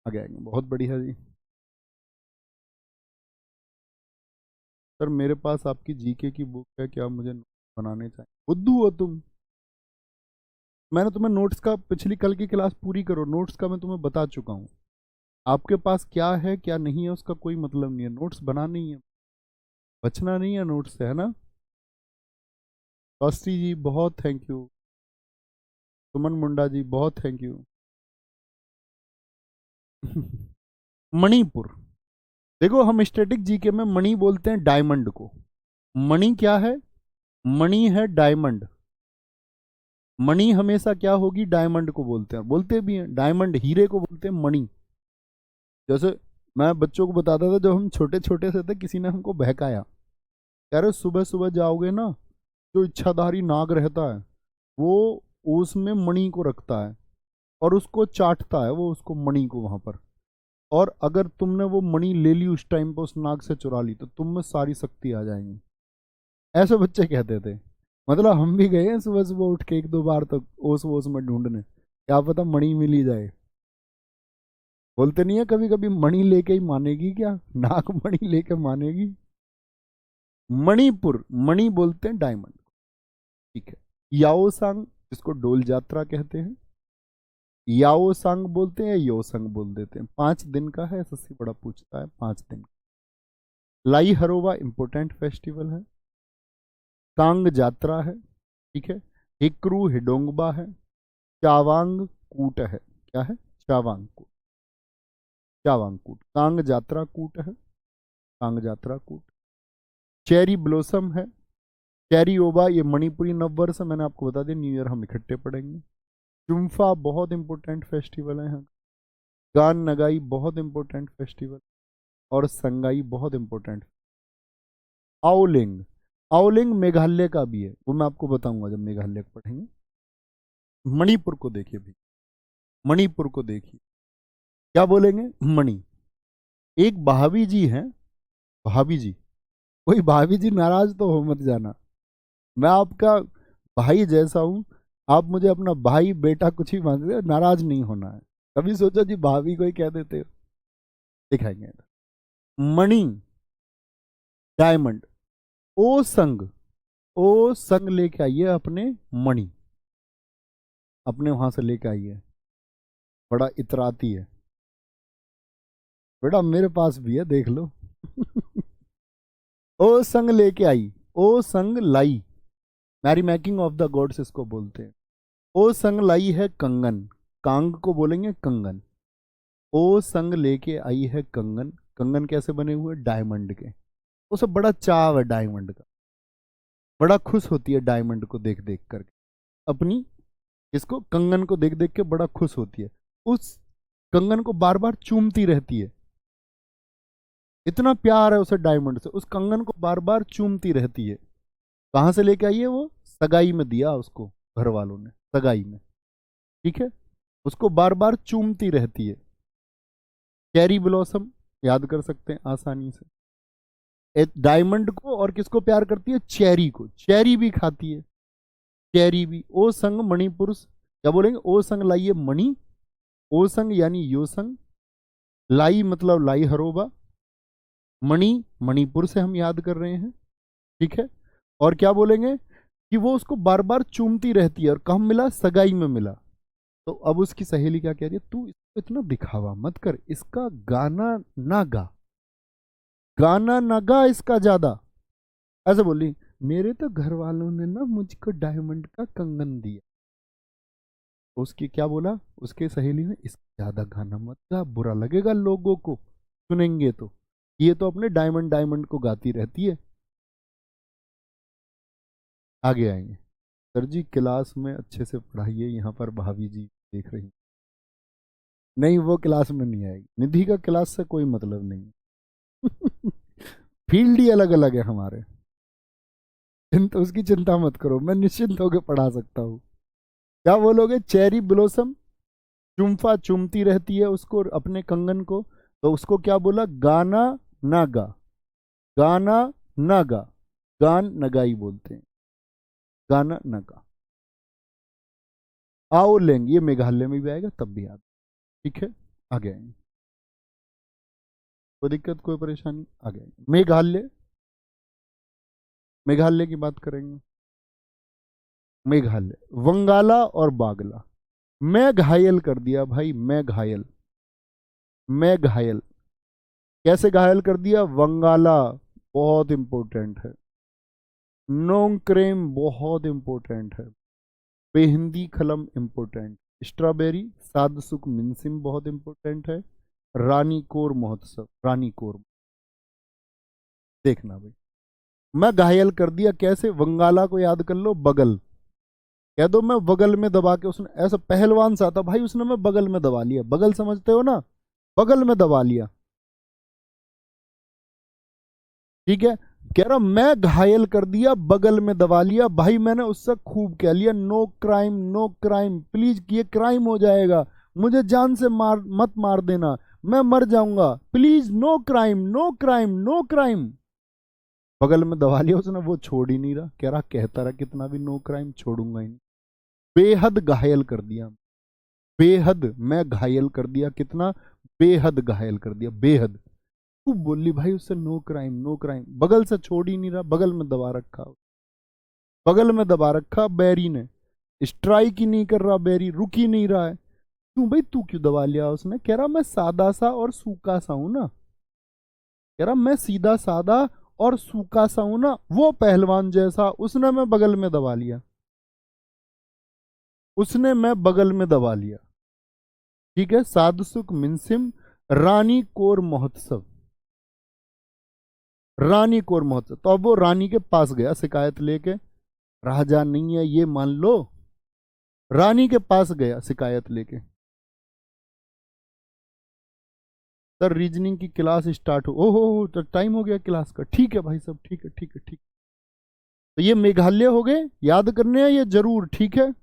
आगे आएंगे, बहुत बढ़िया जी। सर मेरे पास आपकी जीके की बुक है, क्या मुझे नोट्स बनाने चाहिए? बुद्धू हो तुम। मैंने तुम्हें नोट्स का, पिछली कल की क्लास पूरी करो, नोट्स का मैं तुम्हें बता चुका हूँ। आपके पास क्या है क्या नहीं है उसका कोई मतलब नहीं है, नोट्स बनाना ही है, बचना नहीं है नोट्स से, है ना? कौस्ती जी बहुत थैंक यू, सुमन मुंडा जी बहुत थैंक यू। मणिपुर, देखो हम स्टैटिक जीके में मणि बोलते हैं डायमंड को। मणि क्या है? मणि है डायमंड। मणि हमेशा क्या होगी? डायमंड को बोलते हैं, बोलते भी हैं डायमंड, हीरे को बोलते हैं मणि। जैसे मैं बच्चों को बताता था, जब हम छोटे छोटे से थे, किसी ने हमको बहकाया, कह रहे सुबह सुबह जाओगे ना, जो इच्छाधारी नाग रहता है वो उसमें मणि को रखता है और उसको चाटता है, वो उसको मणि को वहां पर, और अगर तुमने वो मणि ले ली उस टाइम पर, उस नाग से चुरा ली, तो तुम में सारी शक्ति आ जाएंगी। ऐसे बच्चे कहते थे। मतलब हम भी गए हैं सुबह सुबह उठ के एक दो बार तक ओस वोस में ढूंढने, क्या पता मणि मिल ही जाए। बोलते नहीं है कभी कभी, मणि लेके ही मानेगी क्या, नाग मणि लेके मानेगी। मणिपुर, मणि बोलते हैं डायमंड, ठीक है। याओसांग, जिसको डोल यात्रा कहते हैं, याओसांग बोलते हैं, योसंग बोल देते हैं। 5 दिन का है, एसएससी बड़ा पूछता है, 5 दिन। लाई हरोवा इंपोर्टेंट फेस्टिवल है। कांग जात्रा है, ठीक है। हिक्रू हिडोंगबा है। चावांग कूट है, क्या है? चावांग कूट, चावांग कूट, कांग जात्रा कूट है, कांग जात्रा कूट। चेरी ब्लोसम है। चेरी ओबा, ये मणिपुरी नववर्ष है, मैंने आपको बता दिया, न्यू ईयर हम इकट्ठे पढ़ेंगे। चुम्फा बहुत इंपॉर्टेंट फेस्टिवल है यहाँ। गान नगाई बहुत इंपॉर्टेंट फेस्टिवल, और संगाई बहुत इंपॉर्टेंट। आओलिंग, आओलिंग मेघालय का भी है, वो मैं आपको बताऊंगा जब मेघालय को पढ़ेंगे। मणिपुर को देखिए भाई, मणिपुर को देखिए, क्या बोलेंगे? मणि। एक भाभी जी हैं, भाभी जी, कोई भाभी जी नाराज तो हो मत जाना, मैं आपका भाई जैसा हूं, आप मुझे अपना भाई बेटा कुछ भी मानते हो, नाराज नहीं होना है। कभी सोचो जी भाभी को ही कह देते हो। दिखाएंगे मणि, डायमंड। ओ संग, ओ संग लेके आइए अपने मणि, अपने वहां से लेके आइए। बड़ा इतराती है बेटा, मेरे पास भी है, देख लो। ओ संग लेके आई, ओ संग लाई, merry making of the gods इसको बोलते हैं। ओ संग लाई है कंगन, कांग को बोलेंगे कंगन। ओ संग लेके आई है कंगन। कंगन कैसे बने हुए? डायमंड के। उसे बड़ा चाव है डायमंड का, बड़ा खुश होती है डायमंड को देख देख करके, अपनी इसको कंगन को देख देख के बड़ा खुश होती है, उस कंगन को बार बार चूमती रहती है। इतना प्यार है उसे डायमंड से, उस कंगन को बार बार चूमती रहती है। कहां से लेके आई है वो? सगाई में दिया उसको घर वालों ने, सगाई में, ठीक है। उसको बार बार चूमती रहती है। चेरी ब्लॉसम याद कर सकते हैं आसानी से। डायमंड को और किसको प्यार करती है? चेरी को, चेरी भी खाती है, चेरी भी। ओ संग मणिपुरुष, क्या बोलेंगे? ओ संग लाइए मणि, ओ संग यानी यो संग, लाई मतलब लाई हरोबा, मणि मणिपुर से हम याद कर रहे हैं, ठीक है। और क्या बोलेंगे कि वो उसको बार बार चूमती रहती है, और कहाँ मिला? सगाई में मिला। तो अब उसकी सहेली क्या कह रही है? तू इसको इतना दिखावा मत कर, इसका गाना ना गा, गाना ना गा इसका ज्यादा, ऐसे बोली। मेरे तो घर वालों ने ना मुझको डायमंड का कंगन दिया। उसकी क्या बोला उसके सहेली ने? इसका ज्यादा गाना मत गा, बुरा लगेगा लोगों को सुनेंगे तो, ये तो अपने डायमंड डायमंड को गाती रहती है। आगे आएंगे। सर जी क्लास में अच्छे से पढ़ाइए, यहाँ पर भाभी जी देख रही। नहीं वो क्लास में नहीं आएगी, निधि का क्लास से कोई मतलब नहीं। फील्ड ही अलग अलग है हमारे, चिंता उसकी चिंता मत करो, मैं निश्चिंत होकर पढ़ा सकता हूँ। क्या बोलोगे? चेरी ब्लोसम, चुम्फा चूमती रहती है उसको, अपने कंगन को, तो उसको क्या बोला? गाना ना गा, गाना ना गा, गान नगाई बोलते हैं, गाना ना गा। आओ लेंगे, ये मेघालय में भी आएगा तब भी याद, ठीक है। आगे आएंगे, कोई दिक्कत कोई परेशानी, आगे आएंगे। मेघालय, मेघालय की बात करेंगे। मेघालय, वंगाला और बागला। मैं घायल कर दिया भाई, मैं घायल, मैं घायल। कैसे घायल कर दिया? वंगाला बहुत इंपॉर्टेंट है, नोंक्रेम बहुत इंपॉर्टेंट है, बेहिंदी खलम इंपॉर्टेंट, स्ट्रॉबेरी सादसुक मिनसिम बहुत इंपॉर्टेंट है, रानी कोर महोत्सव, रानी कोर। देखना भाई, मैं घायल कर दिया कैसे? वंगाला को याद कर लो, बगल, कह दो मैं बगल में दबा के, उसने ऐसा पहलवान सा था भाई, उसने मैं बगल में दबा लिया, बगल समझते हो ना, बगल में दबा लिया, ठीक है। कह रहा मैं घायल कर दिया, बगल में दबा लिया भाई, मैंने उससे खूब कह लिया no crime, no crime, please, ये क्राइम हो जाएगा, मुझे जान से मार मत मार देना, मैं मर जाऊंगा, please no crime, no crime, no crime. बगल में दबा लिया उसने, वो छोड़ ही नहीं रहा, कह रहा कहता रहा कितना भी नो क्राइम, छोड़ूंगा ही नहीं। बेहद घायल कर दिया, बेहद, मैं घायल कर दिया कितना, बेहद घायल कर दिया, बेहद। खूब बोली भाई उससे नो क्राइम, नो क्राइम, बगल से छोड़ ही नहीं रहा, बगल में दबा रखा, बगल में दबा रखा बैरी ने, स्ट्राइक ही नहीं कर रहा बैरी, रुक ही नहीं रहा है। क्यों भाई, तू क्यों दबा लिया? उसने कह रहा मैं सादा सा और सूखा सा हूं ना, कह रहा मैं सीधा सादा और सूखा सा हूं ना, वो पहलवान जैसा, उसने मैं बगल में दबा लिया, उसने मैं बगल में दबा लिया, ठीक है। सादसुक मिनसिम, रानी कोर महोत्सव, रानी कोर महोत्सव। तो अब वो रानी के पास गया शिकायत लेके, राजा नहीं है ये मान लो, रानी के पास गया शिकायत लेके। सर रीजनिंग की क्लास स्टार्ट हो, ओहो तो टाइम हो गया क्लास का, ठीक है भाई सब, ठीक है ठीक है ठीक। तो ये मेघालय हो गए, याद करने हैं ये जरूर, ठीक है।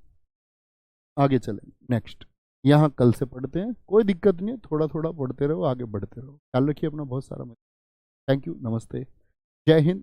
आगे चलें नेक्स्ट, यहाँ कल से पढ़ते हैं, कोई दिक्कत नहीं है, थोड़ा थोड़ा पढ़ते रहो, आगे बढ़ते रहो, ख्याल रखिए अपना बहुत सारा। थैंक यू, नमस्ते, जय हिंद।